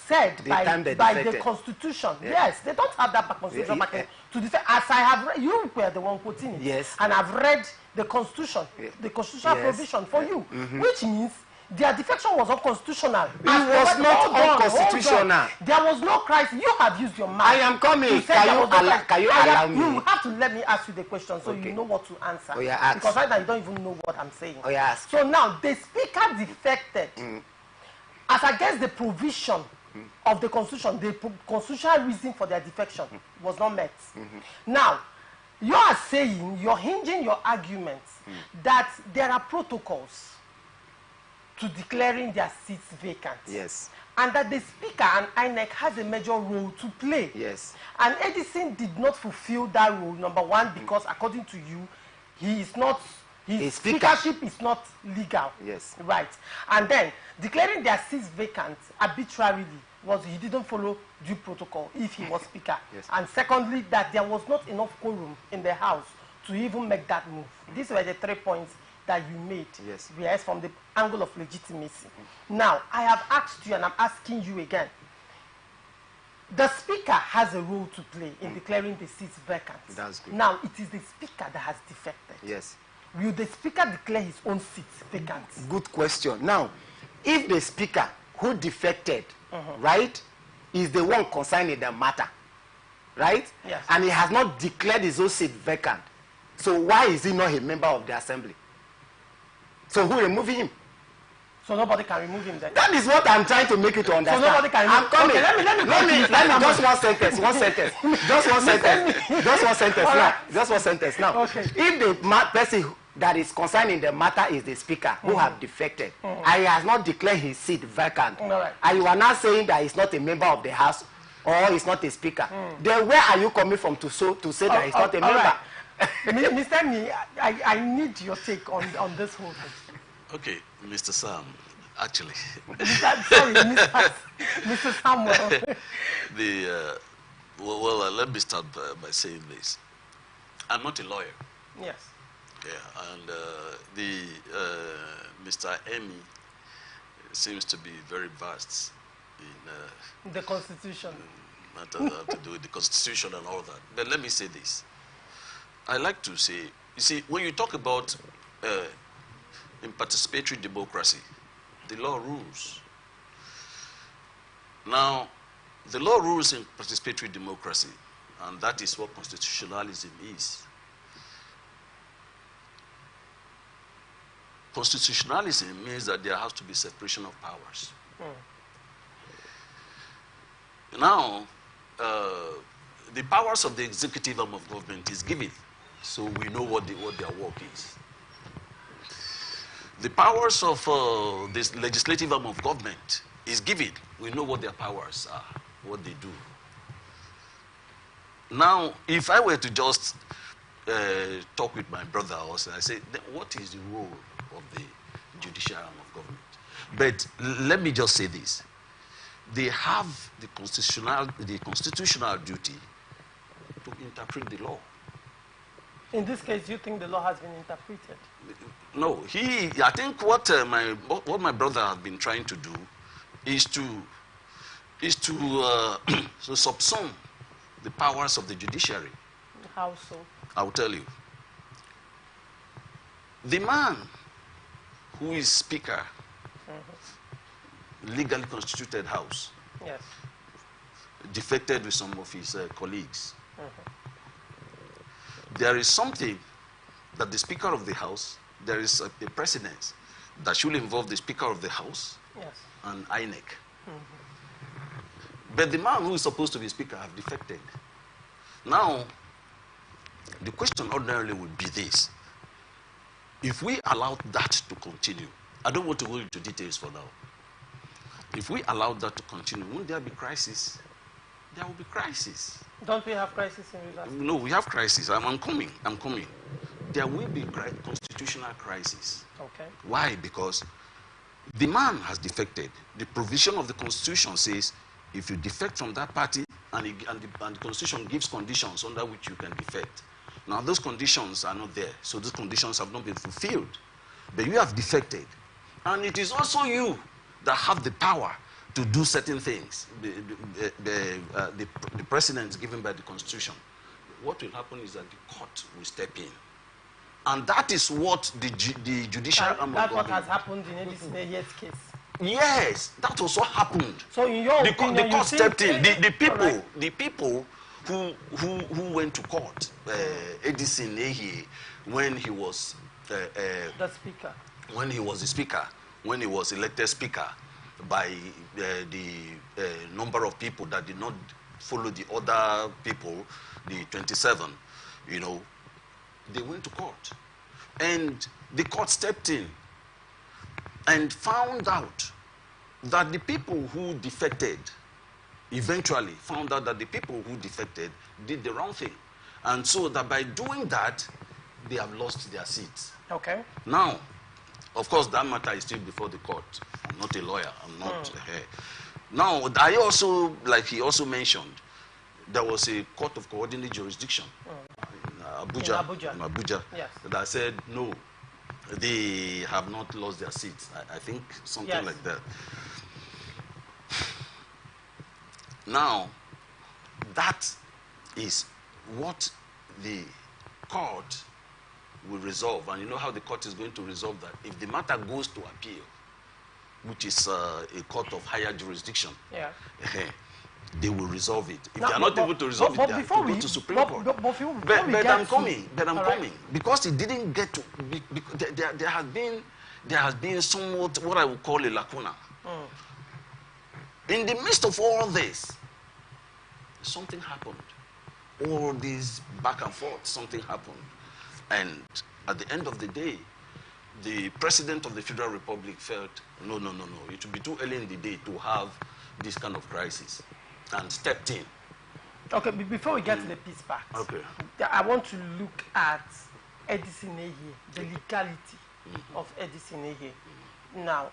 said by the Constitution. Yes, they don't have that constitutional backing to defend. As I have read, you were the one quoting it. Yes. And I've read the Constitution, the constitutional provision for you, which means their defection was unconstitutional. It was not unconstitutional. There was no crisis. You have used your mouth. I am coming. Can you allow me? You have to let me ask you the question so you know what to answer. Oh, yeah, because right now you don't even know what I'm saying. Oh, yeah, ask. So now the Speaker defected as against the provision of the Constitution. The constitutional reason for their defection was not met. Now, you are saying, you're hinging your arguments that there are protocols to declaring their seats vacant. Yes. And that the Speaker and INEC has a major role to play. Yes. And Edison did not fulfill that role, number one, because according to you, his speakership is not legal. Yes. Right. And then declaring their seats vacant arbitrarily was he didn't follow due protocol if he was Speaker. Yes. And secondly, that there was not enough quorum in the House to even make that move. These were the 3 points that you made, yes, from the angle of legitimacy. Now, I have asked you and I'm asking you again. The Speaker has a role to play in declaring the seats vacant. That's good. Now, it is the Speaker that has defected. Yes. Will the Speaker declare his own seats vacant? Good question. Now, if the Speaker who defected, right, is the one concerned in the matter, right? Yes. And he has not declared his own seat vacant, so why is he not a member of the Assembly? So who removed him? So nobody can remove him then? That is what I'm trying to make you to understand. So nobody can remove him? I'm coming. Okay, let me just one sentence. Just one sentence. Just one sentence now. Just one sentence now. Okay. If the person that is concerned in the matter is the Speaker who have defected, and he has not declared his seat vacant, and you are now saying that he's not a member of the House or he's not a Speaker, then where are you coming from to say that he's not a member? Mr. Me, I need your take on this whole thing. Okay, Mr. Sam, actually. Sorry, Mr. Samuel. Let me start by saying this. I'm not a lawyer. Yes. Yeah, and Mr. Emmy seems to be very versed in the Constitution. matters that have to do with the Constitution and all that. But let me say this. I like to say, you see, when you talk about in participatory democracy, the law rules. Now, the law rules in participatory democracy, and that is what constitutionalism is. Constitutionalism means that there has to be separation of powers. Now, the powers of the executive arm of government is given, so we know what their work is. The powers of this legislative arm of government is given. We know what their powers are, what they do. Now, if I were to just talk with my brother also, I say, what is the role of the judicial arm of government? But let me just say this. They have the constitutional duty to interpret the law. In this case, you think the law has been interpreted? No, I think what my brother has been trying to do is to subsume the powers of the judiciary. How so? I'll tell you. The man who is speaker, legally constituted house, yes, defected with some of his colleagues. There is something that the Speaker of the House, there is a precedence that should involve the Speaker of the House, yes, and INEC. But the man who is supposed to be Speaker have defected. Now, the question ordinarily would be this. If we allow that to continue, I don't want to go into details for now. If we allow that to continue, won't there be crisis? There will be crisis. Don't we have crisis in Rivers? No, we have crisis. I'm coming. There will be constitutional crisis. Okay. Why? Because the man has defected. The provision of the Constitution says if you defect from that party, and the Constitution gives conditions under which you can defect. Now, those conditions are not there, so those conditions have not been fulfilled. But you have defected. And it is also you that have the power to do certain things, the precedents given by the Constitution. What will happen is that the court will step in. And that is what the judicial arm of government... That's what has happened in Edison Eye's case. Yes, that also happened. So in your opinion, the court stepped in. The people who went to court, Edison Eye, when he was the speaker, when he was the speaker, when he was elected speaker by the number of people that did not follow the other people, the 27, you know, they went to court, and the court stepped in and found out that the people who defected, eventually found out that the people who defected did the wrong thing. And so that by doing that, they have lost their seats. Okay. Now, of course, that matter is still before the court. I'm not a lawyer. I'm not Now, I also, like he also mentioned, there was a court of coordinate jurisdiction in Abuja, yes, that said, no, they have not lost their seats. I think something like that. Now, that is what the court will resolve. And you know how the court is going to resolve that? If the matter goes to appeal, which is a court of higher jurisdiction, they will resolve it. If they are not able to resolve it, they have to go to Supreme Court. But I'm coming. Because it didn't get to... There has been somewhat what I would call a lacuna. In the midst of all this, something happened. All this back and forth, something happened. And at the end of the day, the President of the Federal Republic felt, no, it would be too early in the day to have this kind of crisis, and stepped in. Okay, before we get to the peace part, I want to look at Edison Eye, the legality of Edison Eye. Now,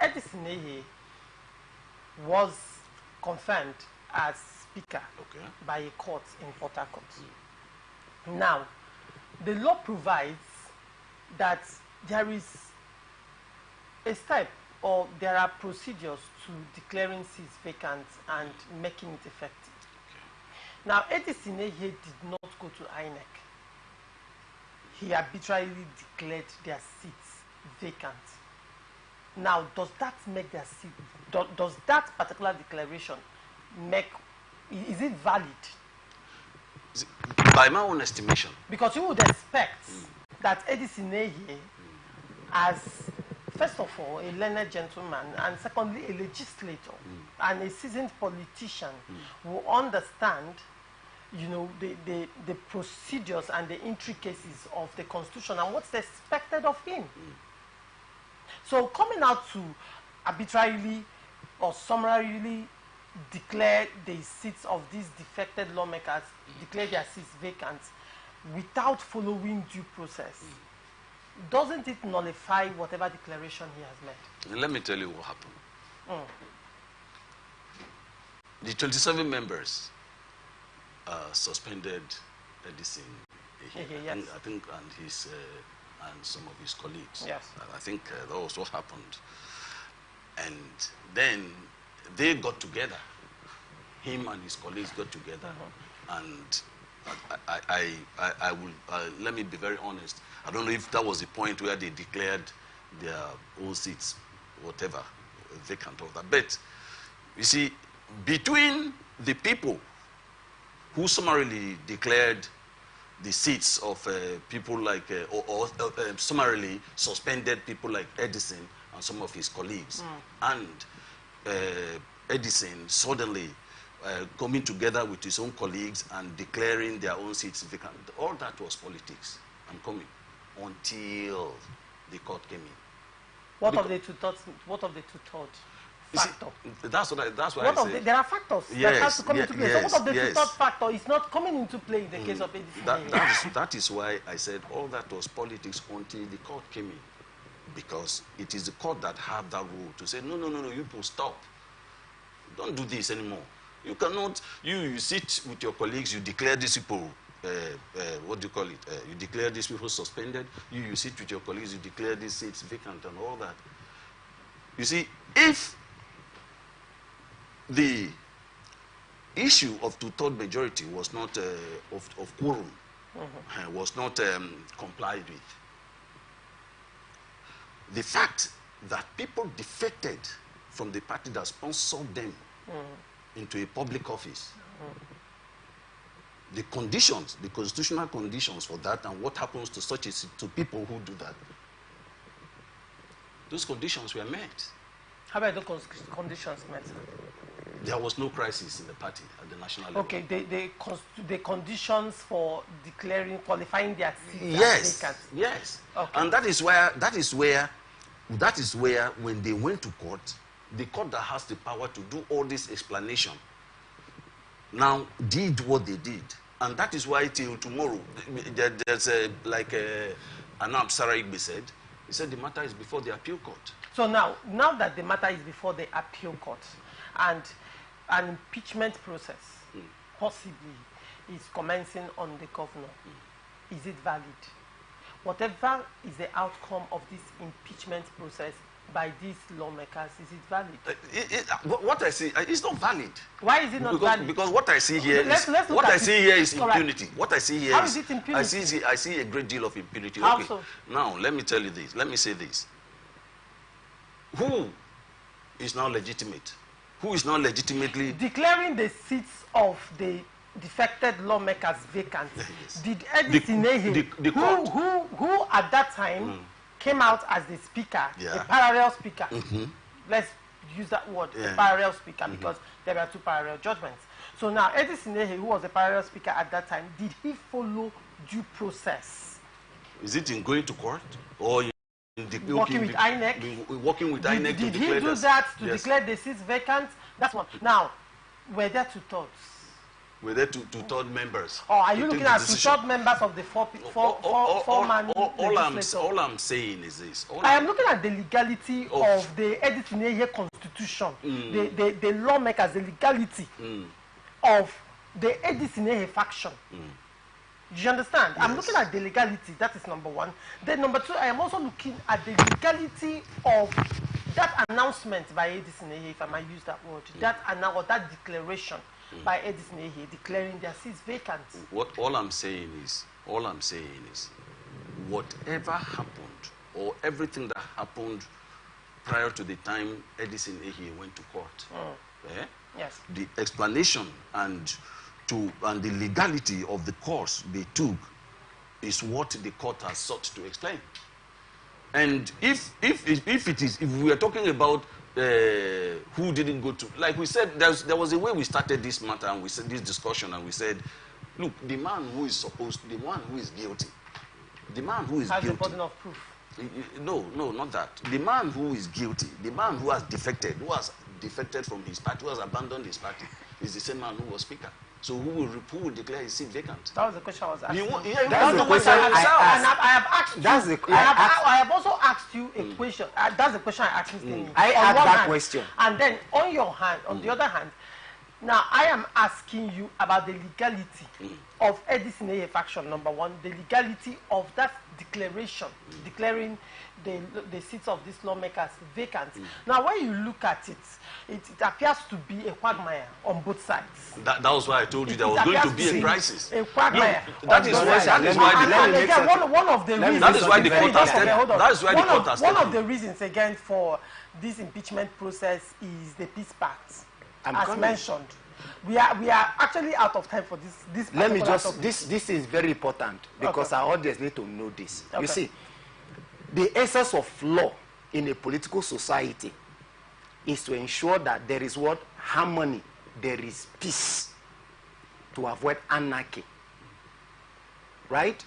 Edison Eye was confirmed as speaker by a court in Port Harcourt. Now, the law provides that there is a step or there are procedures to declaring seats vacant and making it effective. Okay. Now, Edison Ehe did not go to INEC. He arbitrarily declared their seats vacant. Now, does that make their seat, does that particular declaration make, is it valid? By my own estimation. Because you would expect that Edison Ehe, as first of all a learned gentleman, and secondly a legislator and a seasoned politician, will understand, you know, the procedures and the intricacies of the Constitution and what's expected of him. So coming out to arbitrarily or summarily declare the seats of these defected lawmakers, declare their seats vacant without following due process, doesn't it nullify whatever declaration he has made? Let me tell you what happened. The 27 members suspended Edison, yes. I think, and his and some of his colleagues. Yes. I think that was what happened. And then they got together. Him and his colleagues got together, and I will let me be very honest. I don't know if that was the point where they declared their own seats, whatever, vacant or that. But you see, between the people who summarily declared the seats of people like, or summarily suspended people like Edison and some of his colleagues, and Edison suddenly coming together with his own colleagues and declaring their own seats vacant. All that was politics. I'm coming until the court came in. What of the two-thirds? What of the two-thirds factor? That's what I say. There are factors that have to come into play. So what of the two-thirds factor is not coming into play in the case of Edison? That is why I said all that was politics until the court came in. Because it is the court that have that rule to say, no, you people stop. Don't do this anymore. You cannot, you sit with your colleagues, you declare these people, what do you call it? You declare these people suspended. You sit with your colleagues, you declare these seats vacant and all that. You see, if the issue of two-third majority was not, of quorum, was not complied with, the fact that people defected from the party that sponsored them into a public office, the conditions, the constitutional conditions for that, and what happens to to people who do that, those conditions were met. How about those conditions met? There was no crisis in the party at the national level. Okay, the conditions for declaring, qualifying their seats as vacant. Yes. Okay. And that is where when they went to court, the court that has the power to do all this explanation now did what they did. And that is why till tomorrow, there's like Anab Sarah Igbe said, he said the matter is before the appeal court. So now that the matter is before the appeal court and an impeachment process possibly is commencing on the governor, is it valid? Whatever is the outcome of this impeachment process by these lawmakers, is it valid? What I see, it's not valid. Why is it not valid? Because what I see here is impunity. What I see here How is it impunity? I see a great deal of impunity. How okay. so? Now, let me tell you this. Let me say this. Who is now legitimate? Who is now legitimately declaring the seats of the defected lawmakers vacant? Yes. Did Edison Ehe, who at that time came out as the speaker, a parallel speaker? Let's use that word, a parallel speaker, because there were two parallel judgments. So now Edison Ehe, who was a parallel speaker at that time, did he follow due process? Is it in going to court or working with INEC? Working with INEC did he do that to declare the seats vacant? That's one. Now, were there two-thirds? Were there two-third members? Or are you looking at two-third members of the four-man legislature? All I'm saying is this. I am looking at the legality of the Edison Ehe constitution, the lawmakers, the legality of the Edison Ehe faction. Do you understand? Yes. I'm looking at the legality, that is number one. Then number two, I am also looking at the legality of that announcement by Edison Ehe, if I might use that word, that declaration by Edison Ehe declaring their seats vacant. All I'm saying is, whatever happened, or everything that happened prior to the time Edison Ehe went to court, yes, the explanation and the legality of the course they took is what the court has sought to explain. And if we are talking about who didn't go to, like we said, there was a way we started this matter and we said this discussion and we said, look, the man who is guilty, the man who is has guilty. the burden of proof. No, not that. The man who is guilty, the man who has defected from his party, who has abandoned his party, is the same man who was speaker. So who will declare his seat vacant? That was the question I was asking. That's the question I have asked you. I have also asked you a question. That's the question I asked Mr. Nii. I asked that question. And then on the other hand, now I am asking you about the legality of Edison Ehe faction, number one, the legality of that declaration, declaring the seats of these lawmakers vacant. Now, when you look at it, it appears to be a quagmire on both sides. That was why I told you there was going to be a crisis. A quagmire. That is why one of the reasons. That is why the court has stepped. That is why the court has stepped. One of the reasons again for this impeachment process is the peace pact, as mentioned. We are actually out of time for this. Let me just this is very important because our audience need to know this. Okay. You see, the essence of law in a political society is to ensure that there is what? Harmony, there is peace, to avoid anarchy. Right?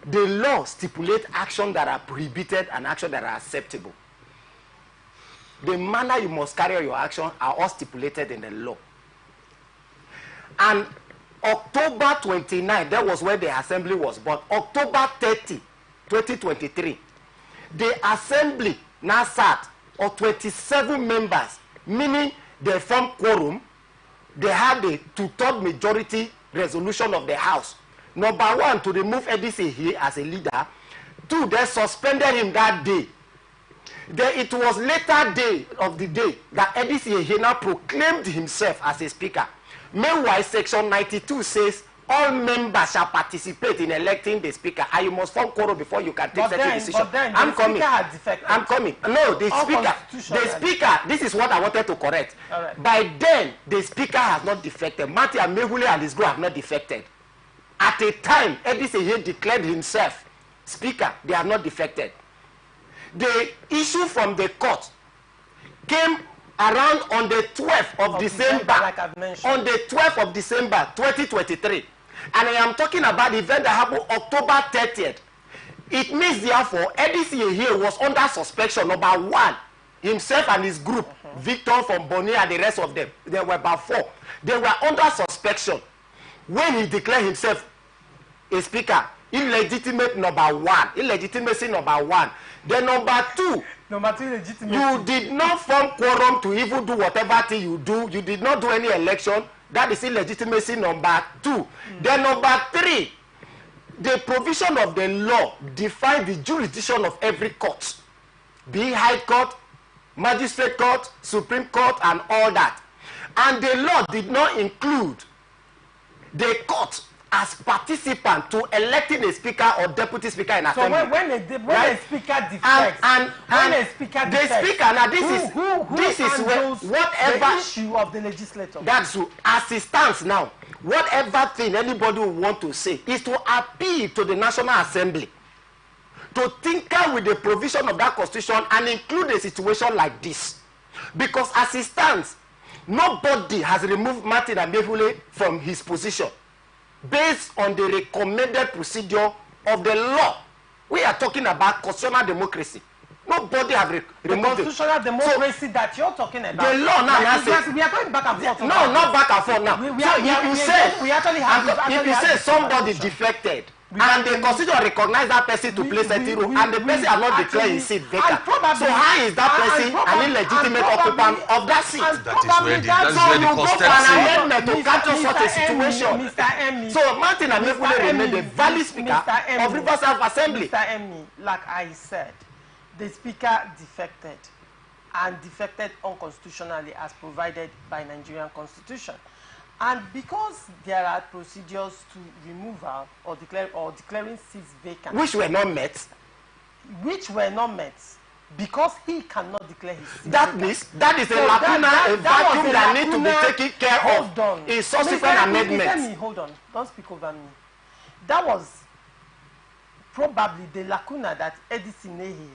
The law stipulates action that are prohibited and action that are acceptable. The manner you must carry out your action are all stipulated in the law. And October 29, that was where the assembly was, but October 30, 2023, the assembly now sat of 27 members, meaning they formed quorum. They had a two-thirds majority resolution of the House. Number one, to remove Edison Ehe as a leader. Two, they suspended him that day. Then it was later day of the day that Edison Ehe now proclaimed himself as a speaker. Meanwhile, Section 92 says all members shall participate in electing the speaker, and you must form quorum before you can take certain decisions. But then I'm coming. No, the speaker. This is what I wanted to correct. Right. By then, the speaker has not defected. Martin Amehule and his group have not defected. At a time, Edison Ehe declared himself speaker. They have not defected. The issue from the court came around on the 12th of December, like I've mentioned. on the 12th of December 2023, and I am talking about the event that happened October 30th. It means therefore Edison Ehe was under suspension. Number one, himself and his group, Victor from Bonny and the rest of them, there were about 4. They were under suspension when he declared himself a speaker. Illegitimacy number one. Then number two, you did not form quorum to even do whatever thing you do. You did not do any election. That is illegitimacy number 2. Then number 3, the provision of the law defines the jurisdiction of every court, be it High Court, Magistrate Court, Supreme Court, and all that. And the law did not include the court as participant to electing a speaker or deputy speaker in assembly. So when a speaker defects, the speaker now this is whatever the issue of the legislator. That's true. As it stands now, whatever thing anybody will want to say is to appeal to the National Assembly to tinker with the provision of that constitution and include a situation like this, because as it stands, nobody has removed Martin Amehule from his position based on the recommended procedure of the law. We are talking about constitutional democracy. Nobody has removed the constitutional democracy that you're talking about. The law now we are going back and forth. No, not back and forth now. If you say somebody defected, and the constitution recognize that person to play certain role, and the person has not declared his seat vacant, so how is that person an illegitimate occupant of that seat? That is where the go for an amendment to capture such a situation. So Martin Amehule remained a valid speaker of Riverside Assembly. Mr. Emmy, like I said, the speaker defected. and defected unconstitutionally as provided by Nigerian Constitution. And because there are procedures to removal or declaring seats vacant, which were not met, because he cannot declare his seat that vacant. means that is a lacuna, a vacuum that needs to be taken care of in subsequent amendments. Hold on, don't speak over me. That was probably the lacuna that Eddie Sinehi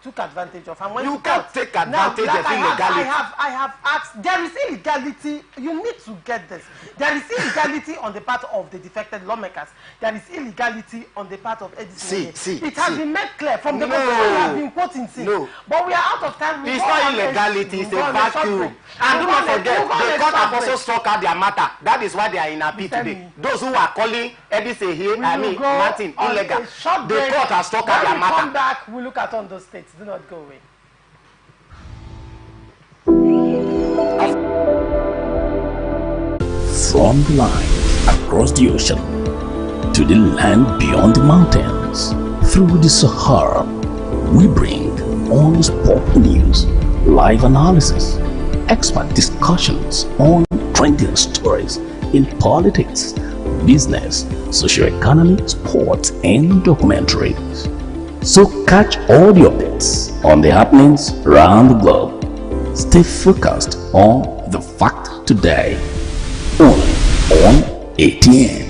took advantage of. And when you can't take advantage of illegality. I have asked, there is illegality, you need to get this. There is illegality on the part of the defected lawmakers. There is illegality on the part of Eddie Sinehi. It has been made clear from the constitution we have been quoting since. But we are out of time. It's not illegality, it's a vacuum. And do not forget, the court have also struck out their matter. That is why they are in appeal today. Those who are calling Eddie Sinehi, Martin, illegal, the court has struck out their matter. Come back, we'll look at all those states. Do not go away. From the line across the ocean to the land beyond the mountains, through the Sahara, we bring on-the-spot news, live analysis, expert discussions on trending stories in politics, business, socio-economy, sports, and documentaries. So catch all the updates on the happenings around the globe. Stay focused on the fact today, only on ATN.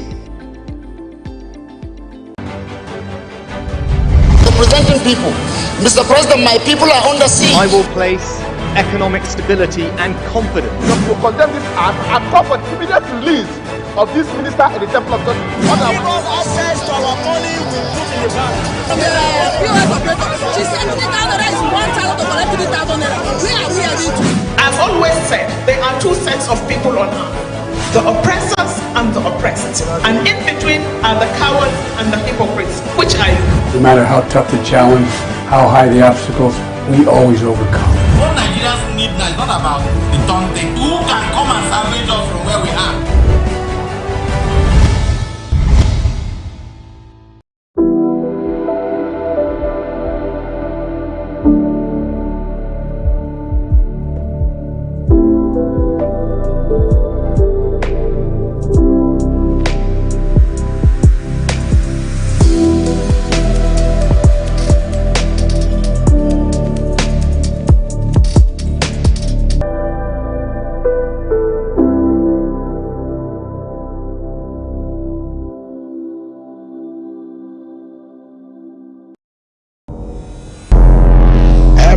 Representing people. Mr. President, my people are under siege. I will place economic stability and confidence. You condemn this act and call for the immediate release of this minister in the Temple of Justice. Give us access to our money we put in the bank. POS operator, she said 3,000 naira is 1,000 to collect 3,000 naira. Where are we heading to? I've always said there are two sets of people on earth, the oppressors and the oppressed. And in between are the cowards and the hypocrites, which are you. No matter how tough the challenge, how high the obstacles, we always overcome. What Nigerians need now is not about the taunting. Who can come and salvage us from where we are?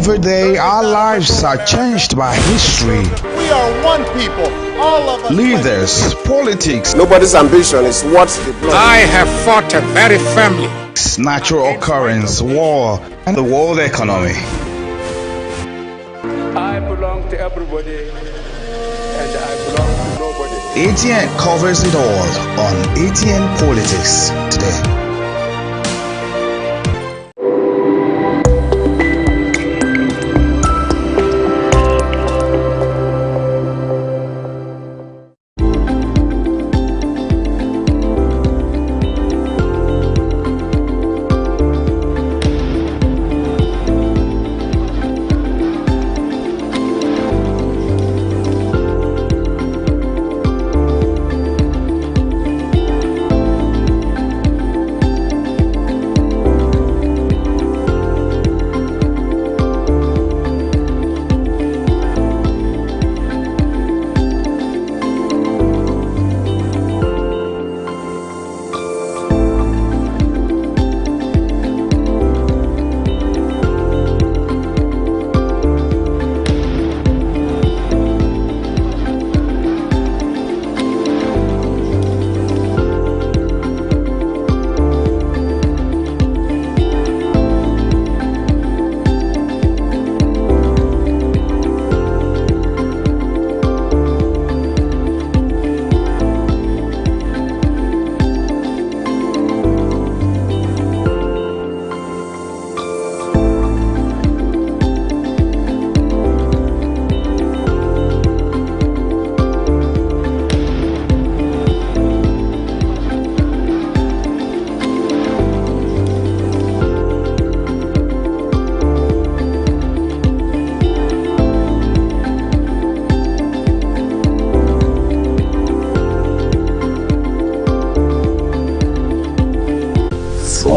Every day, our lives are changed by history. We are one people, all of us. Leaders, politics. Nobody's ambition is what's the blood. I have fought very firmly. Natural occurrence, war, and the world economy. I belong to everybody, and I belong to nobody. ATN covers it all on ATN Politics today.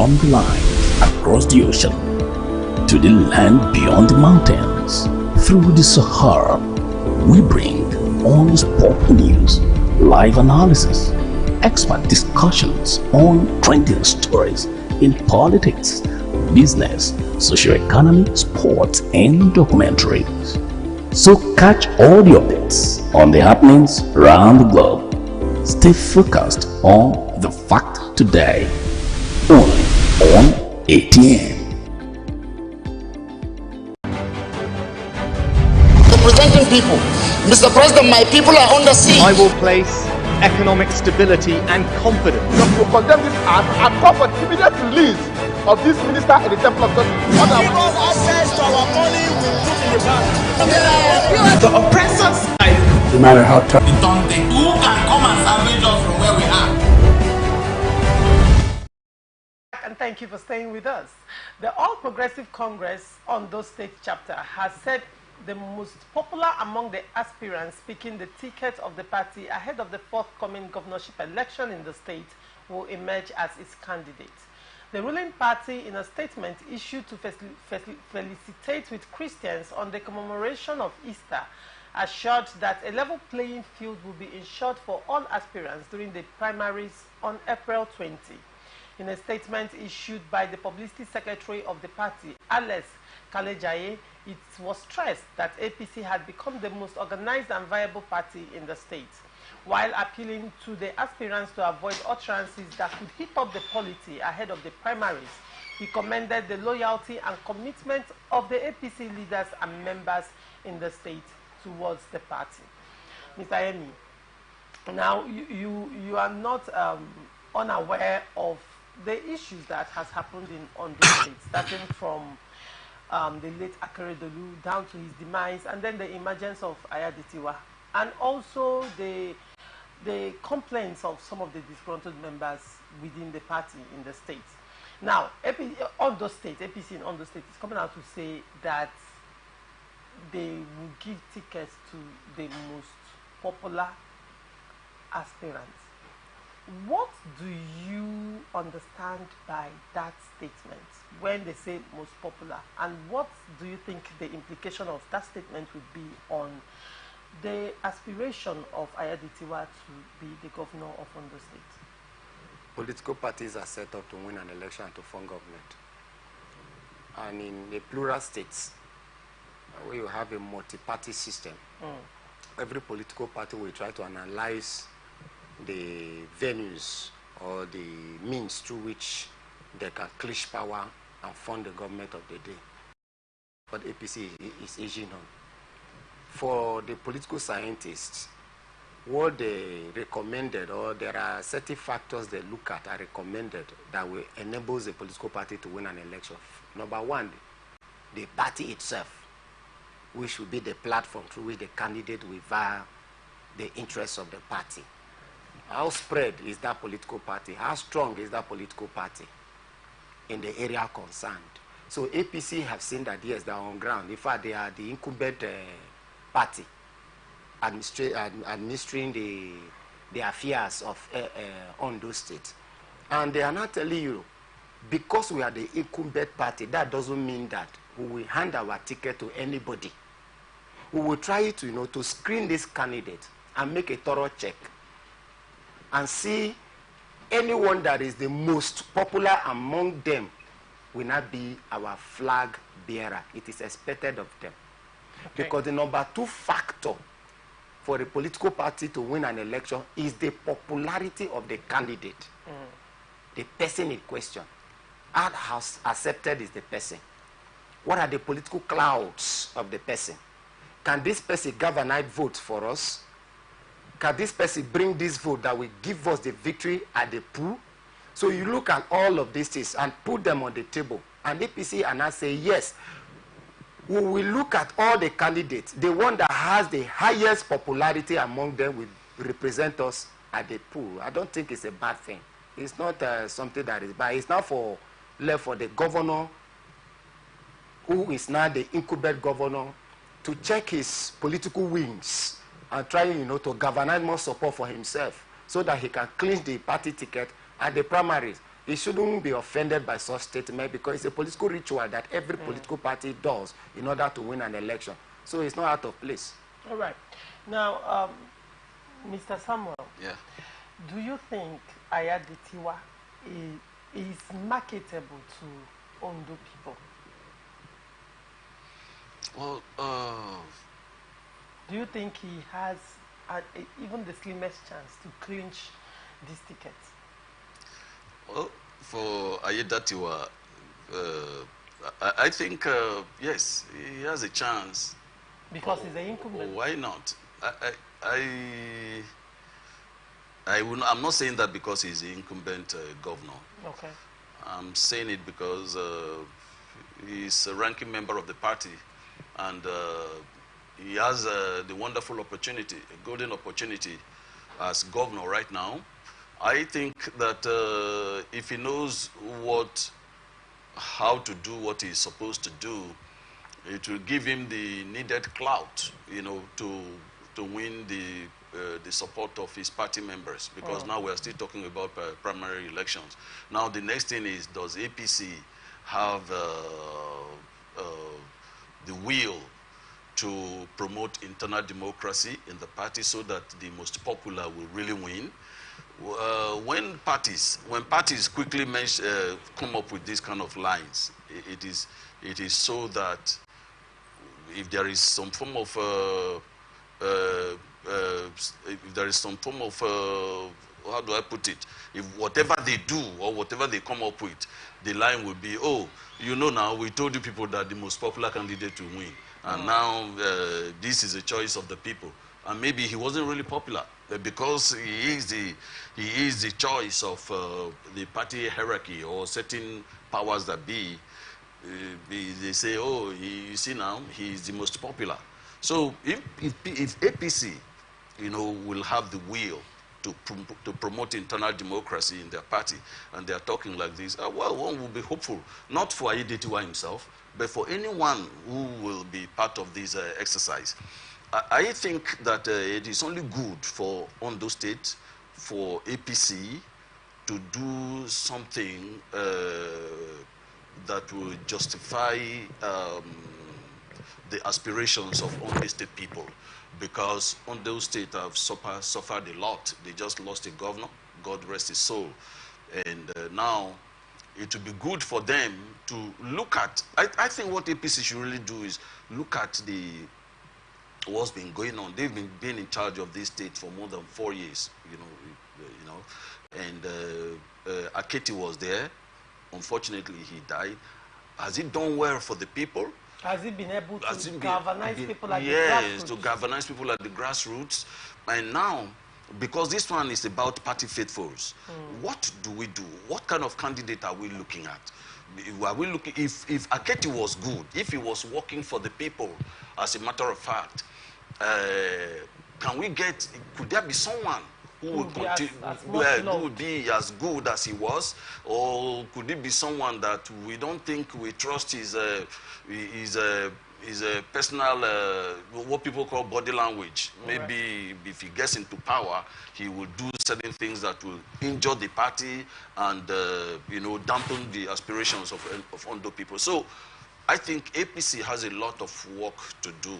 from the line across the ocean to the land beyond the mountains, through the Sahara, we bring on-the-spot news, live analysis, expert discussions on trending stories in politics, business, socio-economy, sports, and documentaries. So catch all the updates on the happenings around the globe. Stay focused on The Fact Today, only on ATM. Representing people. Mr. President, my people are under siege. I will place economic stability and confidence. To condemn this act and call for the immediate release of this minister in the Temple of Justice. Give us access to our money we put in the bank. The oppressors are No matter how tough. Who can come and salvage us from where we are? And thank you for staying with us. The All Progressive Congress Ondo State chapter has said the most popular among the aspirants picking the ticket of the party ahead of the forthcoming governorship election in the state will emerge as its candidate. The ruling party, in a statement issued to felicitate with Christians on the commemoration of Easter, assured that a level playing field will be ensured for all aspirants during the primaries on April 20. In a statement issued by the publicity secretary of the party, Alex Kalejaye, it was stressed that APC had become the most organized and viable party in the state. While appealing to the aspirants to avoid utterances that could heat up the polity ahead of the primaries, he commended the loyalty and commitment of the APC leaders and members in the state towards the party. Mr. Emi, now you are not unaware of the issues that has happened in Ondo State, starting from the late Akeredolu down to his demise, and then the emergence of Ayaditiwa, and also the complaints of some of the disgruntled members within the party in the state. Now, Ondo State, APC in Ondo State is coming out to say that they will give tickets to the most popular aspirants. What do you understand by that statement when they say most popular? And what do you think the implication of that statement would be on the aspiration of Ayaditiwa to be the governor of Ondo State? Political parties are set up to win an election and to form government. And in the plural states, where you have a multi-party system, every political party will try to analyze the venues or the means through which they can clinch power and fund the government of the day. But APC is aging on. For the political scientists, what they recommended, or there are certain factors they look at are recommended that will enable the political party to win an election. Number one, the party itself, which will be the platform through which the candidate will vie the interests of the party. How spread is that political party? How strong is that political party in the area concerned? So APC have seen that, yes, they are on ground. In fact, they are the incumbent party administering the affairs of Ondo State. And they are not telling you, because we are the incumbent party, that doesn't mean that we will hand our ticket to anybody. We will try to, to screen this candidate and make a thorough check and see anyone that is the most popular among them will not be our flag bearer. It is expected of them. Okay. Because the number two factor for a political party to win an election is the popularity of the candidate, the person in question. How accepted is the person? What are the political clouds of the person? Can this person galvanize votes for us? Can this person bring this vote that will give us the victory at the pool? So you look at all of these things and put them on the table. And APC and I say, yes, we will look at all the candidates. The one that has the highest popularity among them will represent us at the pool. I don't think it's a bad thing. It's not something that is bad. It's not left for the governor, who is now the incumbent governor, to check his political wings and try, to galvanize more support for himself so that he can clinch the party ticket at the primaries. he shouldn't be offended by such statement because it's a political ritual that every political party does in order to win an election. So it's not out of place. All right. Now, Mr. Samuel, do you think Ayaditiwa is marketable to Ondo people? Well, do you think he has even the slimmest chance to clinch this ticket? Well, for Ayedatiwa, I think, yes, he has a chance. Because he's an incumbent? Why not? I'm not saying that because he's the incumbent governor. Okay. I'm saying it because he's a ranking member of the party, and he has the wonderful opportunity, a golden opportunity as governor right now. I think that if he knows how to do what he's supposed to do, it will give him the needed clout, you know, to win the support of his party members. Because now we're still talking about primary elections. Now the next thing is, does APC have the will to promote internal democracy in the party so that the most popular will really win? When parties quickly come up with these kind of lines, it is so that if there is some form of how do I put it? If whatever they do or whatever they come up with, the line will be, oh, you know, now we told you people that the most popular candidate will win, and now this is a choice of the people. And maybe he wasn't really popular because he is the choice of the party hierarchy or certain powers that be. They say, oh, you see now, he's the most popular. So if APC, you know, will have the will to promote internal democracy in their party, and they are talking like this, well, one will be hopeful, not for Ayedatiwa himself, but for anyone who will be part of this exercise. I think that it is only good for Ondo State, for APC, to do something that will justify the aspirations of Ondo State people, because Ondo State have suffered a lot. They just lost a governor, God rest his soul, and now it will be good for them to look at. I think what APC should really do is look at what's been going on. They've been in charge of this state for more than 4 years, you know, and Aketi was there. Unfortunately, he died. Has he done well for the people? Has he been able to galvanize people at the grassroots? Yes, to galvanize people at the grassroots. And now, because this one is about party faithfuls, what do we do? What kind of candidate are we looking at? Are we looking, if Aketi was good, if he was working for the people, as a matter of fact, could there be someone who would be as good as he was, or could it be someone that we don't think we trust his personal, what people call body language? Maybe if he gets into power, he will do certain things that will injure the party and you know, dampen the aspirations of Ondo people. So I think APC has a lot of work to do.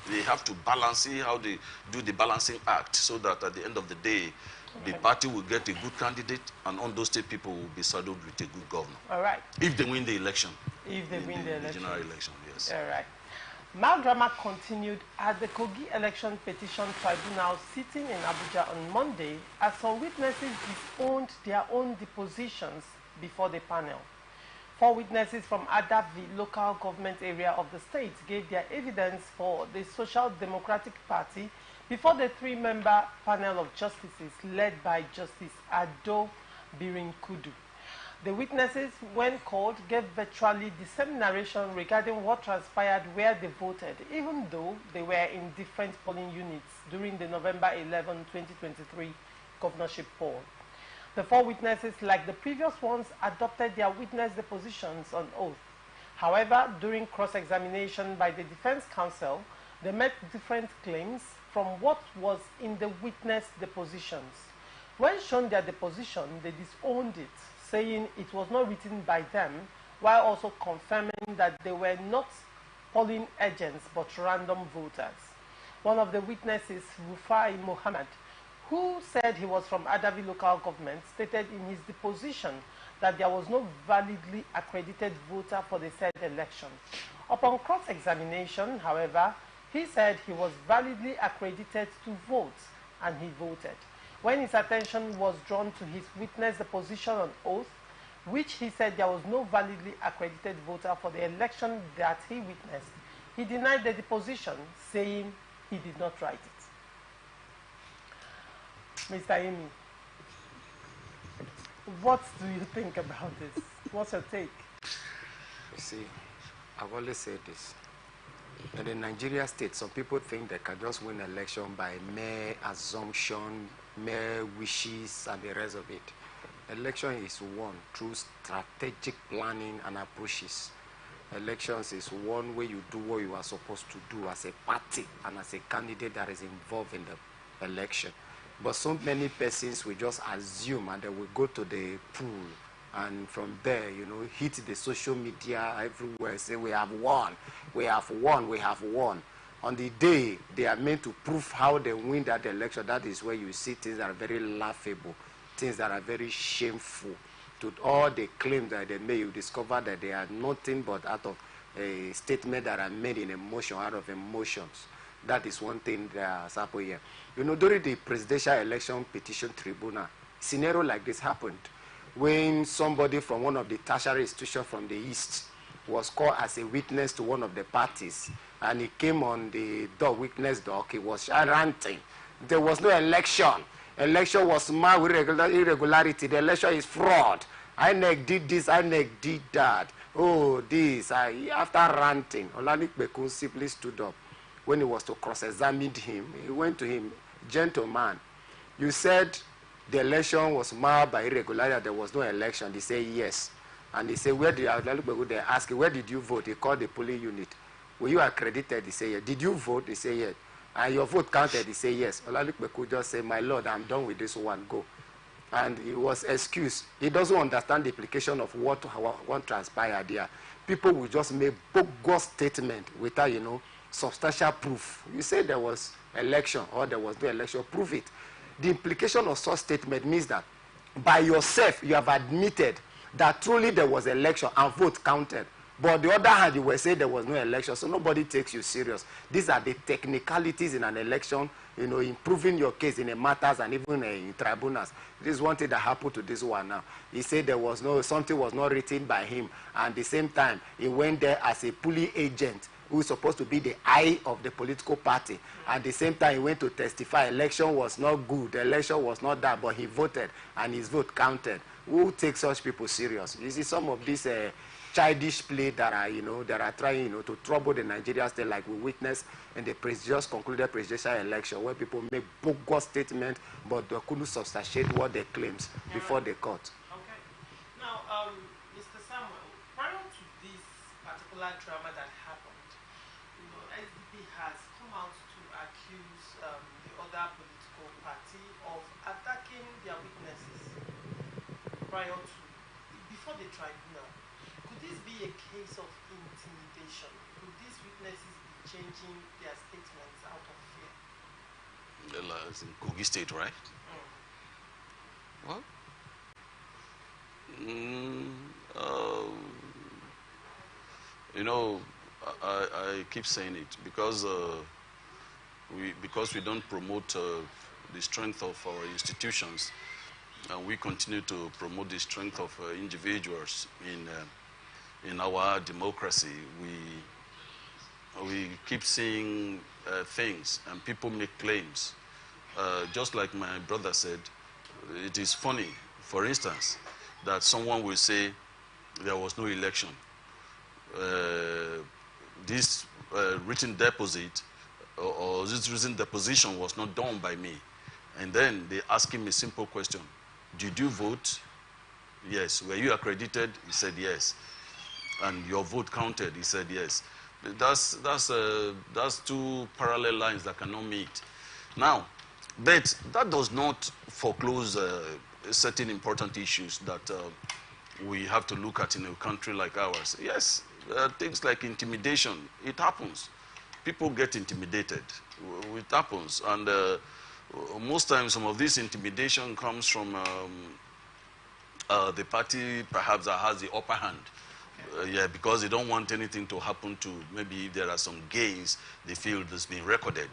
They have to balance, see how they do the balancing act, so that at the end of the day, the party will get a good candidate, and Ondo State people will be saddled with a good governor. All right. If they win the election. If they win the election. General election, yes. All right. Melodrama continued at the Kogi Election Petition Tribunal sitting in Abuja on Monday, as some witnesses disowned their own depositions before the panel. 4 witnesses from Adavi local government area of the state gave their evidence for the Social Democratic Party before the 3-member panel of justices led by Justice Ado Birinkudu. The witnesses, when called, gave virtually the same narration regarding what transpired where they voted, even though they were in different polling units during the November 11, 2023 governorship poll. The 4 witnesses, like the previous ones, adopted their witness depositions on oath. However, during cross-examination by the defense counsel, they made different claims from what was in the witness depositions. When shown their deposition, they disowned it, saying it was not written by them, while also confirming that they were not polling agents but random voters. One of the witnesses, Rufai Mohammed, who said he was from Adavi local government, stated in his deposition that there was no validly accredited voter for the said election. Upon cross-examination, however, he said he was validly accredited to vote, and he voted. When his attention was drawn to his witness deposition on oath, which he said there was no validly accredited voter for the election that he witnessed, he denied the deposition, saying he did not write it. Mr. Amy, what do you think about this? What's your take? You see, I've always said this. In the Nigeria state, some people think they can just win election by mere assumption, mere wishes, and the rest of it. Election is won through strategic planning and approaches. Elections is one way you do what you are supposed to do as a party and as a candidate that is involved in the election. But so many persons will just assume and they will go to the pool and from there, you know, hit the social media everywhere, say we have won, we have won, we have won. On the day they are meant to prove how they win that election, that is where you see things that are very laughable, things that are very shameful. To all the claims that they made, you discover that they are nothing but out of a statement that are made in emotion, out of emotions. That is one thing that has happened here. You know, during the presidential election petition tribunal, scenario like this happened when somebody from one of the tertiary institutions from the East was called as a witness to one of the parties, and he came on the witness dock, he was ranting. There was no election. Election was marked with irregularity. The election is fraud. INEC did this, INEC did that. Oh, this. After ranting, Olanik Bekun simply stood up. When he was to cross-examine him, he went to him, gentleman, you said the election was marred by irregularity, there was no election. They say yes. And they say, where did they ask him, where did you vote? He called the polling unit. Were you accredited? They say yes. Did you vote? They say yes. And your vote counted? They say yes. Olalekan just say, my lord, I'm done with this one, go. And he was excused. He doesn't understand the implication of what transpired there. People will just make bogus statement without, you know, substantial proof. You say there was election or there was no election, prove it. The implication of such statement means that by yourself you have admitted that truly there was election and vote counted. But on the other hand, you were saying there was no election, so nobody takes you serious. These are the technicalities in an election, you know, improving your case in the matters and even in tribunals. This is one thing that happened to this one now. He said there was something was not written by him, and at the same time, he went there as a polling agent who is supposed to be the eye of the political party. At the same time, he went to testify. Election was not good. The election was not that, but he voted, and his vote counted. Who takes such people serious? You see some of these childish play that are, you know, that are trying, you know, to trouble the Nigerian state, like we witnessed in the just concluded presidential election, where people make bogus statements, but they couldn't substantiate what they claims before the court. Okay. Now, Mr. Samuel, prior to this particular drama that happened, you know, SDP has come out to accuse the other political party of attacking their witnesses before the tribunal. Could this be a case of intimidation? Could these witnesses be changing their statements out of fear? Well, it's in Kogi State, right? Well, you know, I keep saying it because we don't promote the strength of our institutions, and we continue to promote the strength of individuals in our democracy. We keep seeing things, and people make claims. Just like my brother said, it is funny, for instance, that someone will say there was no election. This written deposit or this written deposition was not done by me. And then they ask him a simple question. Did you vote? Yes. Were you accredited? He said yes. And your vote counted? He said yes. That's two parallel lines that cannot meet. Now, but that does not foreclose certain important issues that we have to look at in a country like ours. Yes, things like intimidation, it happens. People get intimidated, it happens. And most times some of this intimidation comes from the party perhaps that has the upper hand. Yeah, because they don't want anything to happen to, maybe if there are some gains they feel that's been recorded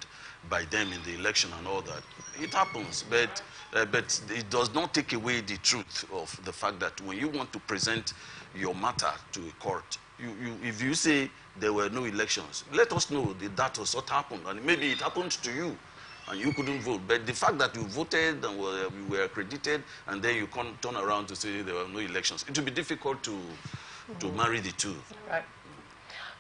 by them in the election and all that. It happens, but it does not take away the truth of the fact that when you want to present your matter to a court, if you say there were no elections, let us know that was what happened, and maybe it happened to you and you couldn't vote. But the fact that you voted and you were accredited and then you can't turn around to say there were no elections, it will be difficult to marry the two. Right.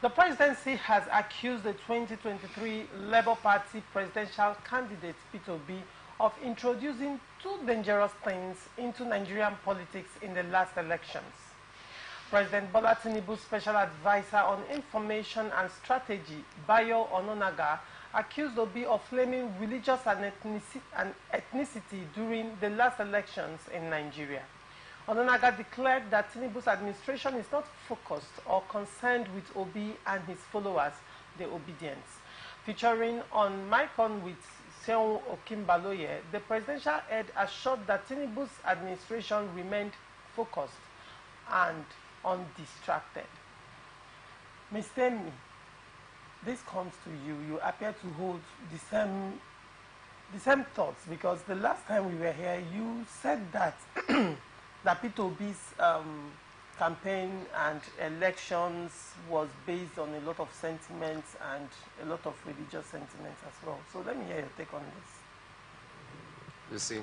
The presidency has accused the 2023 Labour Party presidential candidate Peter Obi of introducing two dangerous things into Nigerian politics in the last elections. President Bola Tinubu's special advisor on information and strategy, Bayo Ononaga, accused Obi of flaming religious and ethnicity during the last elections in Nigeria. Ononaga declared that Tinubu's administration is not focused or concerned with Obi and his followers, the obedience. Featuring on Micon with Seun Okimbaloye, the presidential aide assured that Tinubu's administration remained focused and undistracted. Mr. Emi, this comes to you. You appear to hold the same thoughts, because the last time we were here, you said that that Peter Obi's campaign and elections was based on a lot of sentiments and a lot of religious sentiments as well. So let me hear your take on this. You see,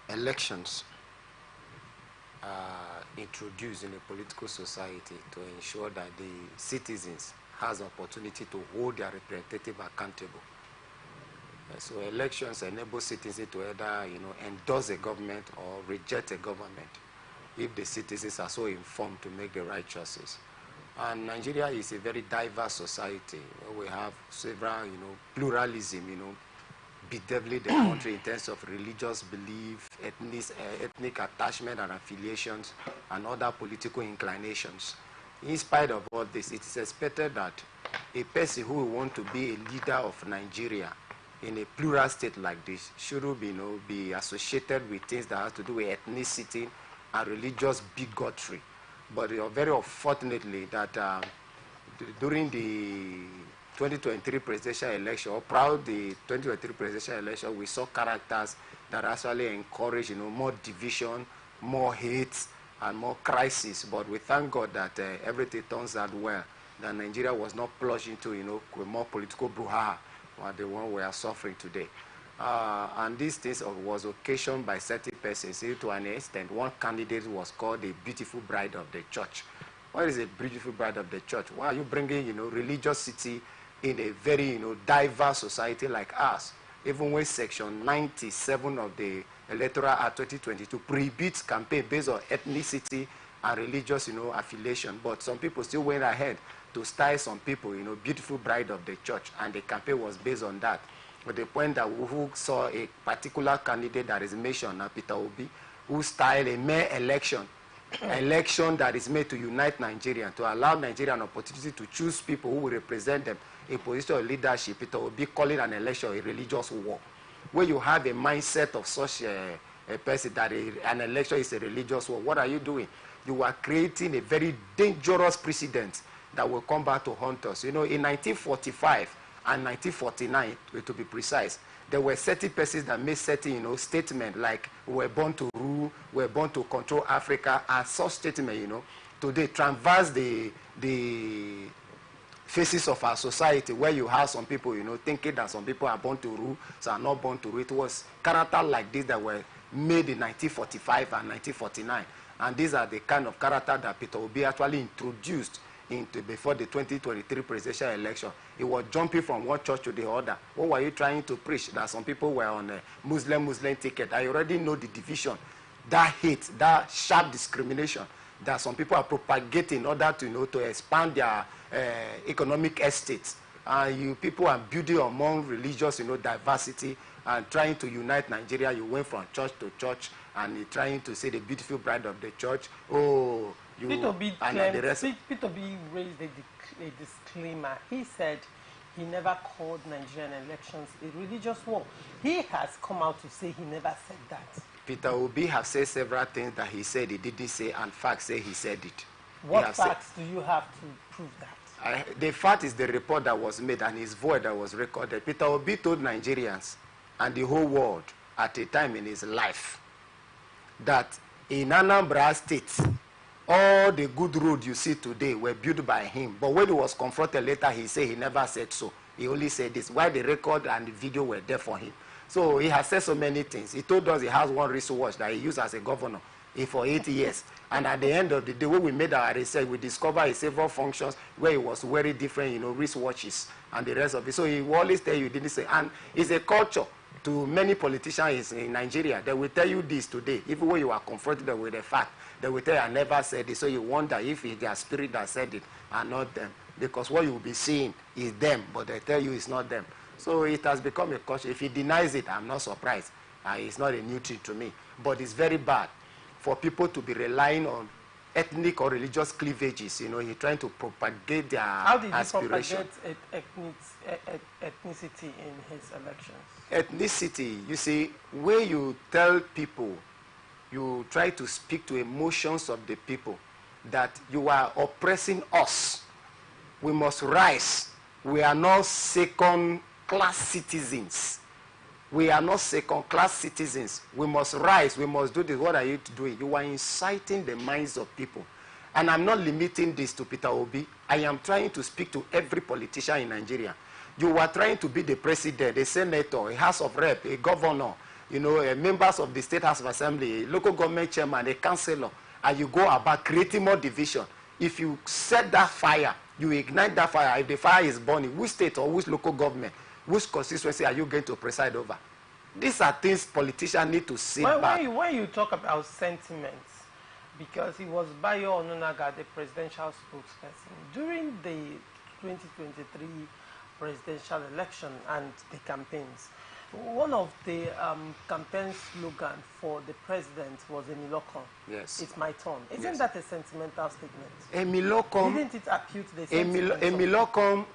elections are introduced in a political society to ensure that the citizens has the opportunity to hold their representative accountable. So elections enable citizens to either, endorse a government or reject a government if the citizens are so informed to make the right choices. And Nigeria is a very diverse society where we have several, pluralism, bedeviling the country in terms of religious belief, ethnic attachment and affiliations, and other political inclinations. In spite of all this, it is expected that a person who will want to be a leader of Nigeria in a plural state like this should be associated with things that have to do with ethnicity and religious bigotry. But very unfortunately that during the 2023 presidential election, or proud the 2023 presidential election, we saw characters that actually encourage more division, more hate, and more crisis. But we thank God that everything turns out well, that Nigeria was not plunged into more political brouhaha, the one we are suffering today. And this thing was occasioned by certain persons. To an extent, one candidate was called the beautiful bride of the church. What is a beautiful bride of the church? Why are you bringing religiosity in a very diverse society like ours? Even when Section 97 of the Electoral Act 2022 prohibits campaign based on ethnicity and religious affiliation, but some people still went ahead to style some people, beautiful bride of the church, and the campaign was based on that. But the point that who saw a particular candidate that is mentioned, Peter Obi, who styled a mere election that is made to unite Nigerians, to allow Nigeria an opportunity to choose people who will represent them in position of leadership. Peter Obi calling an election a religious war. When you have a mindset of such a person that an election is a religious war, what are you doing? You are creating a very dangerous precedent that will come back to haunt us. In 1945 and 1949, to be precise, there were certain persons that made certain, statements like, we were born to rule, we were born to control Africa, and such statements, today traverse the faces of our society, where you have some people, thinking that some people are born to rule, so are not born to rule. It was characters like this that were made in 1945 and 1949. And these are the kind of character that Peter Obi actually introduced before the 2023 presidential election. He was jumping from one church to the other. What were you trying to preach? That some people were on a Muslim ticket. I already know the division, that hate, that sharp discrimination that some people are propagating in order to expand their economic estates. you people are building among religious, diversity and trying to unite Nigeria. You went from church to church and you're trying to say the beautiful bride of the church. Oh, you and the rest. Peter B raised a disclaimer. He said he never called Nigerian elections a religious war. He has come out to say he never said that. Peter Obi has said several things that he said he didn't say, and facts say he said it. What facts do you have to prove that? The fact is the report that was made and his voice that was recorded. Peter Obi told Nigerians and the whole world at a time in his life that in Anambra State, all the good roads you see today were built by him. But when he was confronted later, he said he never said so. He only said this. Why the record and the video were there for him. So he has said so many things. He told us he has one wristwatch that he used as a governor for 8 years. And at the end of the day, when we made our research, we discovered several functions where he was very different, wristwatches and the rest of it. So he will always tell you, didn't say. And it's a culture to many politicians in Nigeria. They will tell you this today, even when you are confronted with the fact. They will tell you, I never said it. So you wonder if it's their spirit that said it and not them. Because what you will be seeing is them, but they tell you it's not them. So it has become a culture. If he denies it, I'm not surprised. It's not a new thing to me. But it's very bad for people to be relying on ethnic or religious cleavages. He's trying to propagate their aspiration. How did he propagate ethnicity in his elections? Ethnicity, you see, when you tell people, you try to speak to emotions of the people, that you are oppressing us. We must rise. We are not second-class citizens. We are not second-class citizens. We must rise. We must do this. What are you doing? You are inciting the minds of people. And I'm not limiting this to Peter Obi. I am trying to speak to every politician in Nigeria. You are trying to be the president, a senator, a House of Rep, a governor, members of the State House of Assembly, a local government chairman, a councillor, and you go about creating more division. If you set that fire, you ignite that fire. If the fire is burning, which state or which local government, which constituency are you going to preside over? These are things politicians need to sit back. When you talk about sentiments, because it was Bayo Onunaga, the presidential spokesperson, during the 2023 presidential election and the campaigns, one of the campaign slogans for the president was Emilokon. Yes. It's my turn. Isn't that a sentimental statement? Emilokon. Didn't it appeal to the sentiments? Emilokon,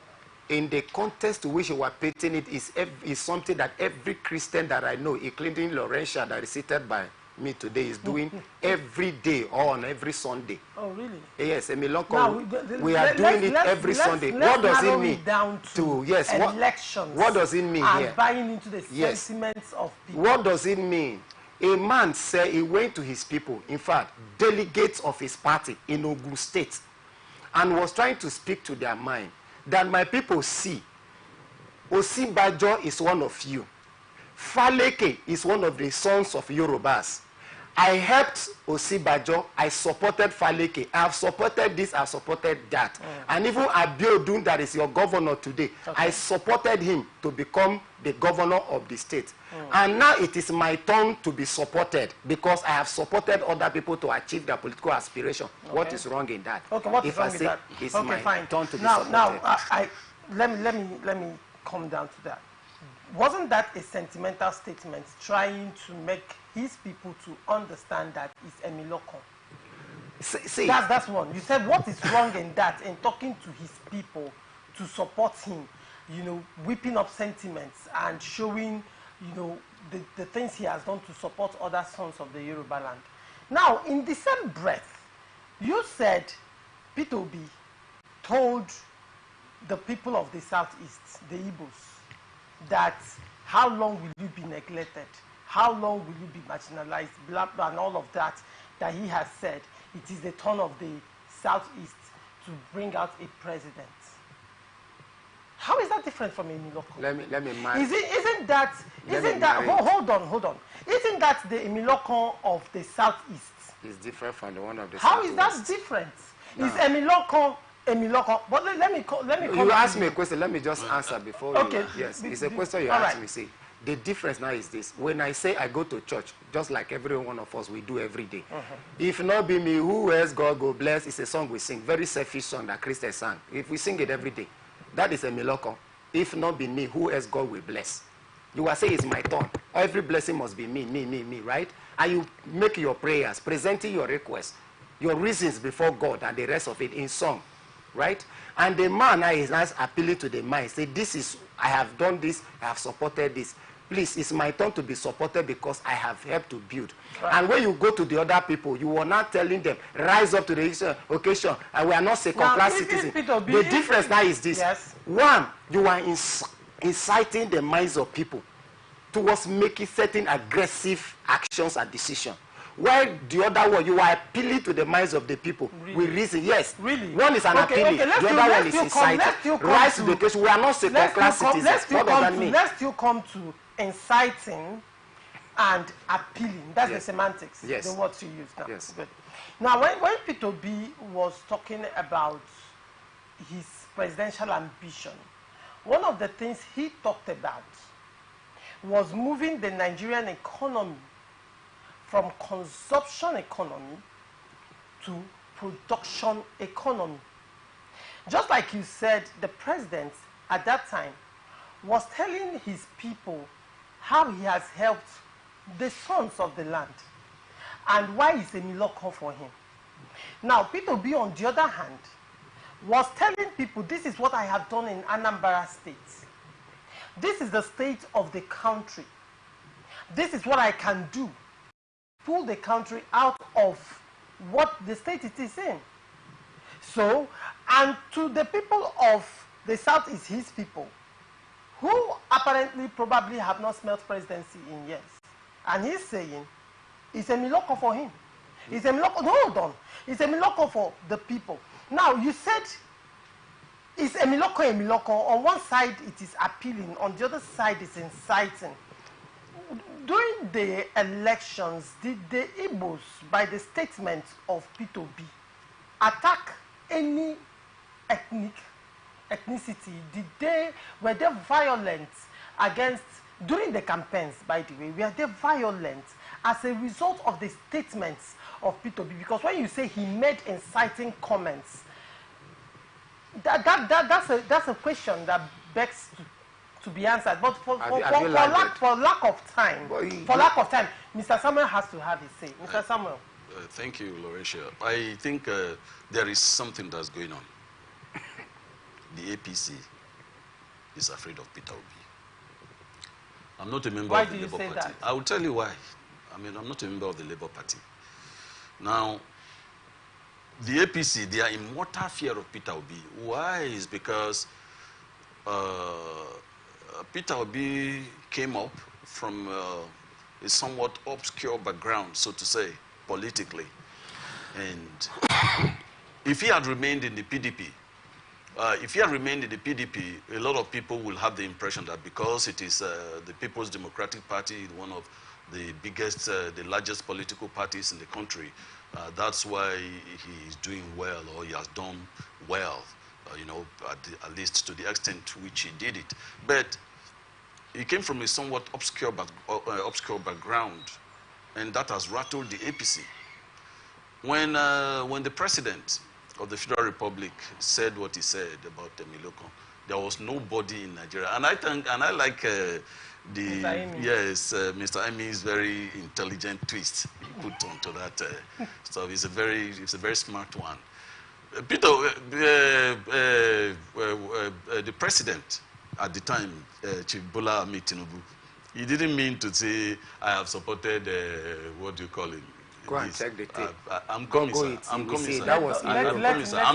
in the context to which you are painting it, is something that every Christian that I know, including Laurentia that is seated by me today, is doing every day or on every Sunday. Oh, really? Yes, Emilokon. We are doing it every Sunday. What does it mean? Down to yes, elections. What does it mean here? Buying into the sentiments of people. What does it mean? A man said he went to his people, in fact, delegates of his party in Ogun State, and was trying to speak to their mind. That my people see, Osinbajo is one of you. Faleke is one of the sons of Yorubas. I helped Osinbajo. I supported Faleke. I have supported this. I have supported that. And even Abiodun, that is your governor today, I supported him to become the governor of the state. And now it is my turn to be supported because I have supported other people to achieve their political aspiration. What is wrong in that? Okay, what is wrong with that? It's my turn to be supported. Now, let me come down to that. Wasn't that a sentimental statement trying to make his people to understand that it's Emilokon? See, that's one. You said what is wrong in that, in talking to his people to support him, whipping up sentiments and showing, the things he has done to support other sons of the Yoruba land. Now, in the same breath, you said Peter Obi told the people of the Southeast, the Igbos, that how long will you be neglected? How long will you be marginalized? Blah, blah, and all of that he has said. It is the turn of the Southeast to bring out a president. How is that different from Emilokon? Let me mark. Isn't that hold on. Isn't that the Emilokon of the Southeast? It's different from the one of the How Southwest. is that different? No. Is Emilokon, but let me call you ask me a question, let me just answer before okay. Yes, it's a question you ask me. See, the difference now is this. When I say I go to church, just like every one of us, we do every day. If not be me, who else God go bless? It's a song we sing, very selfish song that Christians sang. If we sing it every day, That is a miracle. If not be me, who else God will bless? You are saying it's my turn. Every blessing must be me, right? And you make your prayers, presenting your requests, your reasons before God and the rest of it in song, right? And the man now is nice appealing to the mind. Say, this is, I have done this, I have supported this. Please, it's my turn to be supported because I have helped to build. Right. And when you go to the other people, you are not telling them, rise up to the occasion, and we are not second-class citizens. The difference now is this. Yes. One, you are inciting the minds of people towards making certain aggressive actions and decisions. While the other one, you are appealing to the minds of the people. Really? With reason, yes. Really? One is an appealing, the other one is inciting. Rise to the occasion. We are not second-class citizens. What does that mean? Let's still come to inciting and appealing. That's the semantics, the words you use now. Yes. Good. Now, when Peter B was talking about his presidential ambition, one of the things he talked about was moving the Nigerian economy from consumption economy to production economy. Just like you said, the president at that time was telling his people how he has helped the sons of the land and why it's a miracle for him. Now, Peter B, on the other hand, was telling people, this is what I have done in Anambra State. This is the state of the country. This is what I can do. Pull the country out of what the state it is in. So, and to the people of the South is his people, who apparently probably have not smelt presidency in years. And he's saying, it's a miracle for him. It's a miracle, hold on. It's a miracle for the people. Now, you said, it's a miracle, a miracle. On one side, it is appealing. On the other side, it's inciting. During the elections, did the Igbos, by the statement of Peter B, attack any ethnicity? Were they violent against, during the campaigns, by the way, were they violent as a result of the statements of Peter B? Because when you say he made inciting comments, that's a question that begs to be answered. But for lack of time, Mr. Samuel has to have his say. Mr. Samuel. Thank you, Laurentia. I think there is something that's going on. The APC is afraid of Peter Obi. I'm not a member of the Labour Party. That? I will tell you why. I mean, I'm not a member of the Labour Party. Now, the APC, they are in mortal fear of Peter Obi. Why? Is because Peter Obi came up from a somewhat obscure background, so to say, politically. And if he had remained in the PDP, a lot of people will have the impression that because it is the People's Democratic Party, one of the biggest, the largest political parties in the country, that's why he is doing well, or he has done well, you know, at least to the extent to which he did it. But he came from a somewhat obscure background, and that has rattled the APC. When the president of the Federal Republic said what he said about Temiloko, there was nobody in Nigeria. And I like Mr. Ami's very intelligent twist he put onto that stuff. It's a very smart one. The president at the time, Chief Bola Ahmed Tinubu, he didn't mean to say, I have supported, what do you call it? Go and check the tape. I'm coming, sir. I'm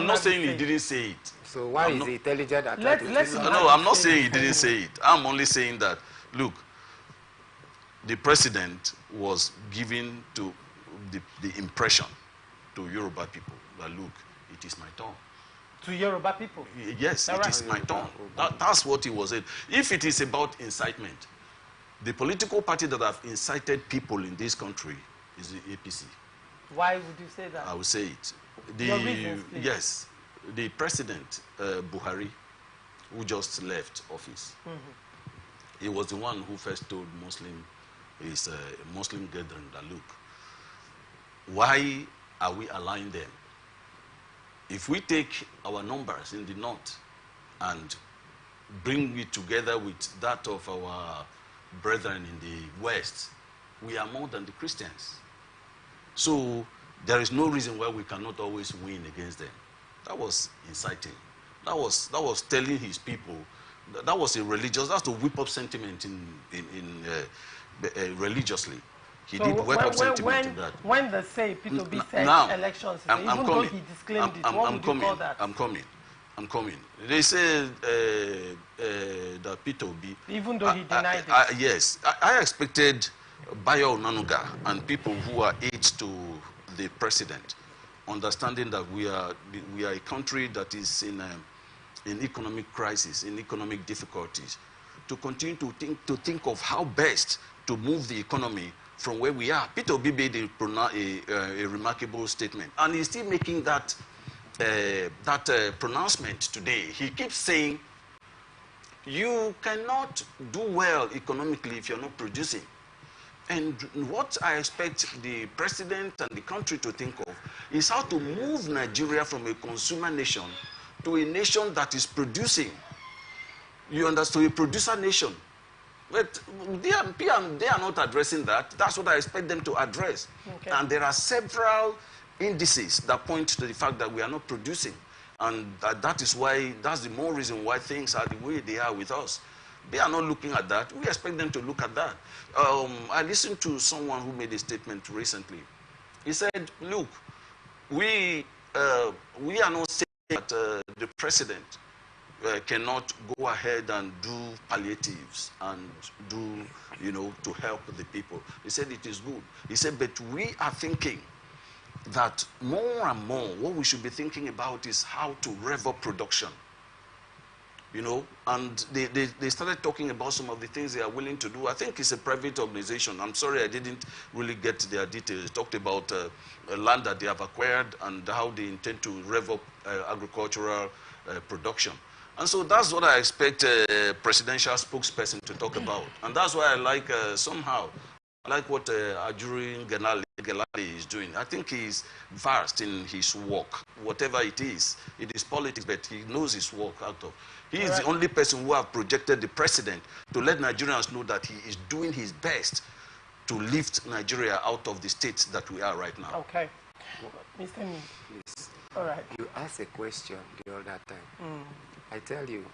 not saying he didn't say it. So why is he intelligent at that? No, I'm not saying he didn't say it. I'm only saying that, look, the president was giving to the impression to Yoruba people that, look, it is my turn. To Yoruba people? Yes, it is my turn. That's what he was saying. If it is about incitement, the political party that have incited people in this country is the APC. Why would you say that? I will say it. Your reasons, please. Yes, the president, Buhari, who just left office, he was the one who first told his Muslim gathering that, look, why are we allowing them? If we take our numbers in the north and bring it together with that of our brethren in the West, we are more than the Christians. So there is no reason why we cannot always win against them. That was inciting. That was telling his people. That was a religious. That's to whip up sentiment religiously. He so did whip up sentiment in that. When they say P2B said elections, even though he disclaimed it, what would you call that? I'm coming. They say that P2B. Even though he denied it. Yes, I expected Bayo Nanuga and people who are aides to the president, understanding that we are a country that is in economic crisis, in economic difficulties, to continue to think of how best to move the economy from where we are. Peter Obi made a remarkable statement, and he's still making that pronouncement today. He keeps saying, you cannot do well economically if you're not producing. And what I expect the president and the country to think of is how to move Nigeria from a consumer nation to a nation that is producing. You understand? A producer nation. But they are not addressing that. That's what I expect them to address. Okay. And there are several indices that point to the fact that we are not producing. And that's the more reason why things are the way they are with us. They are not looking at that. We expect them to look at that. I listened to someone who made a statement recently. He said, look, we are not saying that the president cannot go ahead and do palliatives and do, to help the people. He said it is good. He said, but we are thinking that more and more, what we should be thinking about is how to rev up production. And they started talking about some of the things they are willing to do. I think it's a private organization. I'm sorry I didn't really get their details. They talked about land that they have acquired and how they intend to rev up agricultural production. And so that's what I expect a presidential spokesperson to talk about. And that's why I like, somehow, I like what Ajuri Gelale is doing. I think he's vast in his work. Whatever it is politics, but he knows his work out of. He is the only person who have projected the president to let Nigerians know that he is doing his best to lift Nigeria out of the state that we are right now. Okay. Mr. Min. Please. All right. You asked a question the other time. I tell you,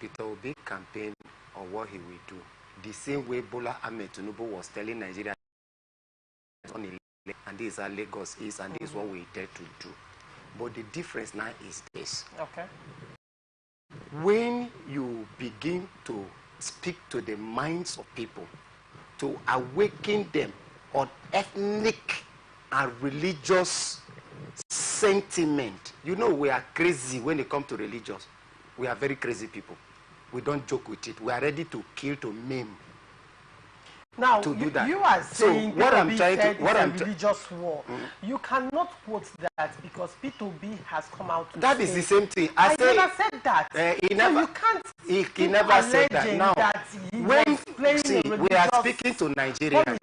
Peter Obi campaign on what he will do. The same way Bola Ahmed Tinubu was telling Nigeria and this is how Lagos is, and this is what we intend to do. But the difference now is this. Okay. When you begin to speak to the minds of people, to awaken them on ethnic and religious sentiment, we are crazy when it comes to religious. We are very crazy people. We don't joke with it. We are ready to kill, to maim. Now, to do that. You are saying so what I'm trying to, what I'm religious war. You cannot quote that because P2B has come out to that say, is the same thing. I never said that. He never, you can't he never said that. Now, that when we are speaking to Nigerians,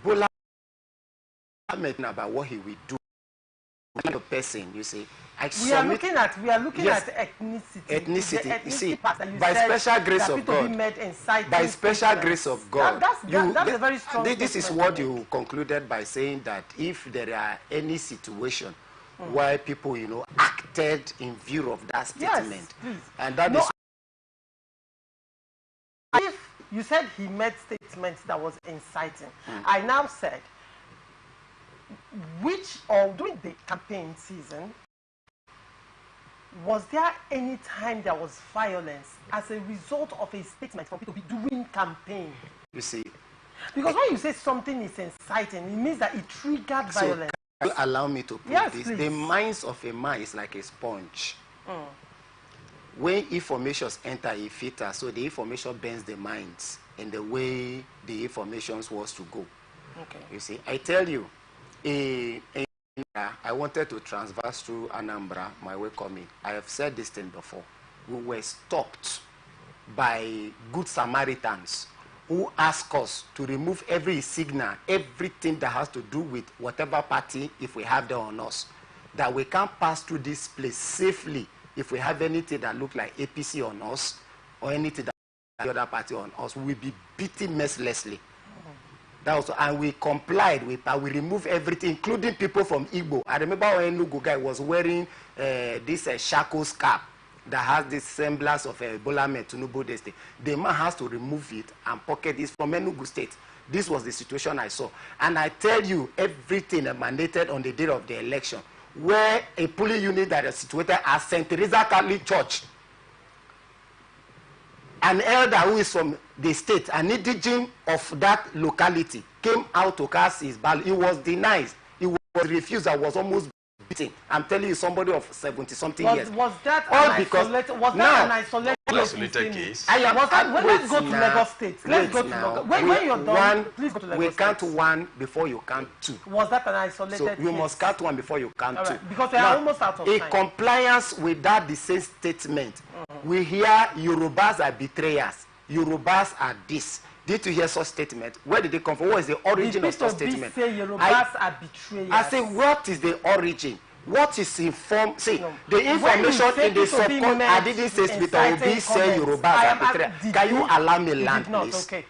Bola Ahmed about what he will do. Kind of person, you see. We are looking at ethnicity. Ethnicity. You see, by special grace of God. By special grace of God. That's a very strong this is what you concluded by saying that if there are any situation where people, acted in view of that statement, and that is. If you said he made statements that was inciting, I now said, during the campaign season, was there any time there was violence as a result of a statement from people doing campaign? You see, because when you say something is inciting, it means that it triggered violence. Can you allow me to put this? Please. The minds of a man is like a sponge. When informations enter a filter, so the information bends the minds in the way the information was to go. Okay. You see, I tell you, I wanted to transverse through Anambra, my way coming. I have said this thing before. We were stopped by good Samaritans who asked us to remove every signal, everything that has to do with whatever party, if we have them on us, that we can pass through this place safely if we have anything that look like APC on us or anything that the other party on us, we will be beaten mercilessly. That was, and we complied with, we removed everything, including people from Igbo. I remember when Enugu guy was wearing this shackles cap that has this semblance of Bola Ahmed Tinubu Destiny. The man has to remove it and pocket this from Enugu State. This was the situation I saw. And I tell you, everything emanated on the day of the election, where a polling unit that is situated at St. Teresa Catholic Church, an elder who is from the state, an indigene of that locality, came out to cast his ballot. He was denied. He was refused. I was almost beaten. I'm telling you, somebody of 70-something years. Was that all an because isolated, was that an isolated case? Let's go to Lagos State. Let's go to Lagos. When you're done, please go to Lagos We State. count one before you count two. Was that an isolated so case? you must count one before you count two. Because we are almost out of time. In compliance with that the same statement, we hear Yorubas are betrayers. Yorubas are this. Did you hear such statement? Where did they come from? What is the origin of such statement? Say Yorubas are betrayers. I say, what is the origin? What is informed? See, the information in the subcon. I didn't say Peter Obi say Yorubas are betrayers. Can you allow me land, please? Okay.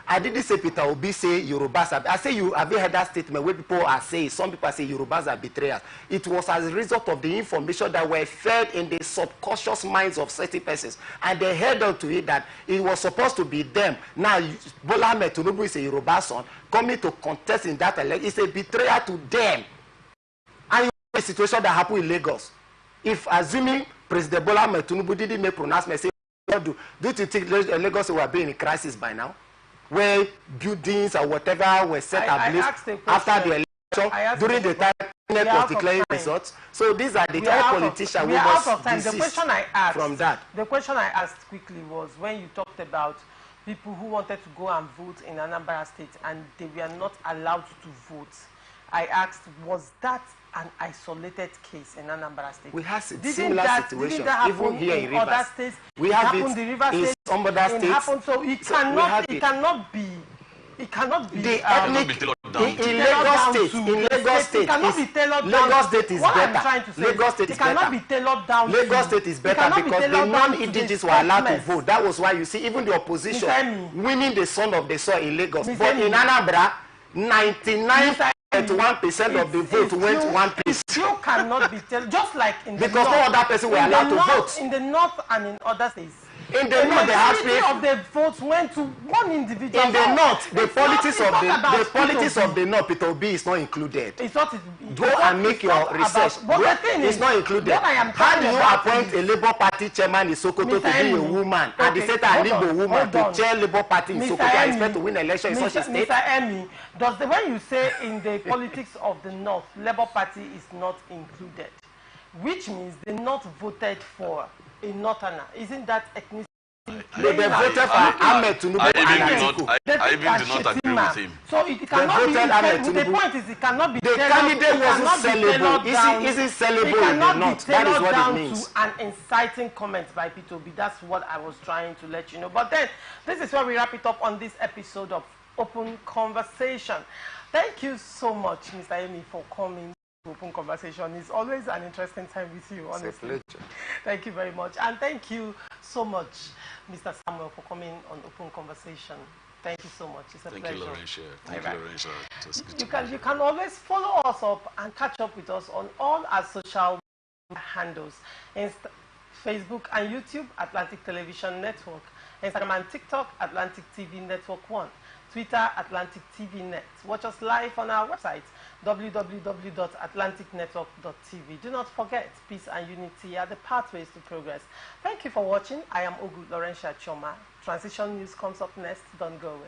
I didn't say Peter Obi say Yorubas are. I say you have you heard that statement where people are saying, some people say Yorubas are betrayers. It was as a result of the information that were fed in the subconscious minds of certain persons, and they held on to it that it was supposed to be them. Now Bola Ahmed Tinubu is a Yoruba son coming to contest in that election. It's a betrayal to them. And you know the situation that happened in Lagos. If assuming President Bola Ahmed Tinubu didn't make pronouncement, say, do you think Lagos will be in a crisis by now? Where buildings or whatever were set ablaze after the election, during the time was declaring results. So these are the type of politicians we must desist from that. The question I asked quickly was when you talked about people who wanted to go and vote in Anambra State and they were not allowed to vote. I asked, was that an isolated case in Anambra State? We have similar situations, even here in Rivers. States? We have it in some other states. So it cannot be. It cannot be. The ethnic in Lagos State. Lagos State is better. Lagos State is better. It cannot be tailored down. Lagos State is better because the non-indigenous were allowed to vote. That was why you see even the opposition winning the son of the soil in Lagos. But in Anambra, 99.1% of the vote went one place. You cannot be tailored, just like in the because north, no other person were allowed to vote. In the north and in other states. In the north, the of the votes went to one individual. In the north, the politics of the north, Peter Obi is not included. It's not. Go and make your research. It's not included. How do you appoint a Labour Party chairman in Sokoto to be a woman and the state an Igbo woman to chair Labour Party in Sokoto and expect to win election in such a state? Mr. Emmy, when you say in the politics of the north, Labour Party is not included, which means the north voted for a northerner, isn't that ethnicity? They voted for Ahmed Tinubu. I even do not agree with him. So it cannot be. The point is, it cannot be. The candidate wasn't sellable. Isn't sellable in the north. That is what it means. To an inciting comment by P2B. That's what I was trying to let you know. But then, this is where we wrap it up on this episode of Open Conversation. Thank you so much, Mr. Amy, for coming. Open Conversation. It's always an interesting time with you, honestly. It's a pleasure. Thank you very much. And thank you so much, Mr. Samuel, for coming on Open Conversation. Thank you so much. It's a pleasure. Thank you, Laurentia. Thank you, Laurentia. You can always follow us up and catch up with us on all our social handles. Facebook and YouTube, Atlantic Television Network. Instagram and TikTok, Atlantic TV Network 1. Twitter, Atlantic TV Net. Watch us live on our website, www.atlanticnetwork.tv. Do not forget, peace and unity are the pathways to progress. Thank you for watching. I am Ogu Laurentia Choma. Transition News comes up next. Don't go away.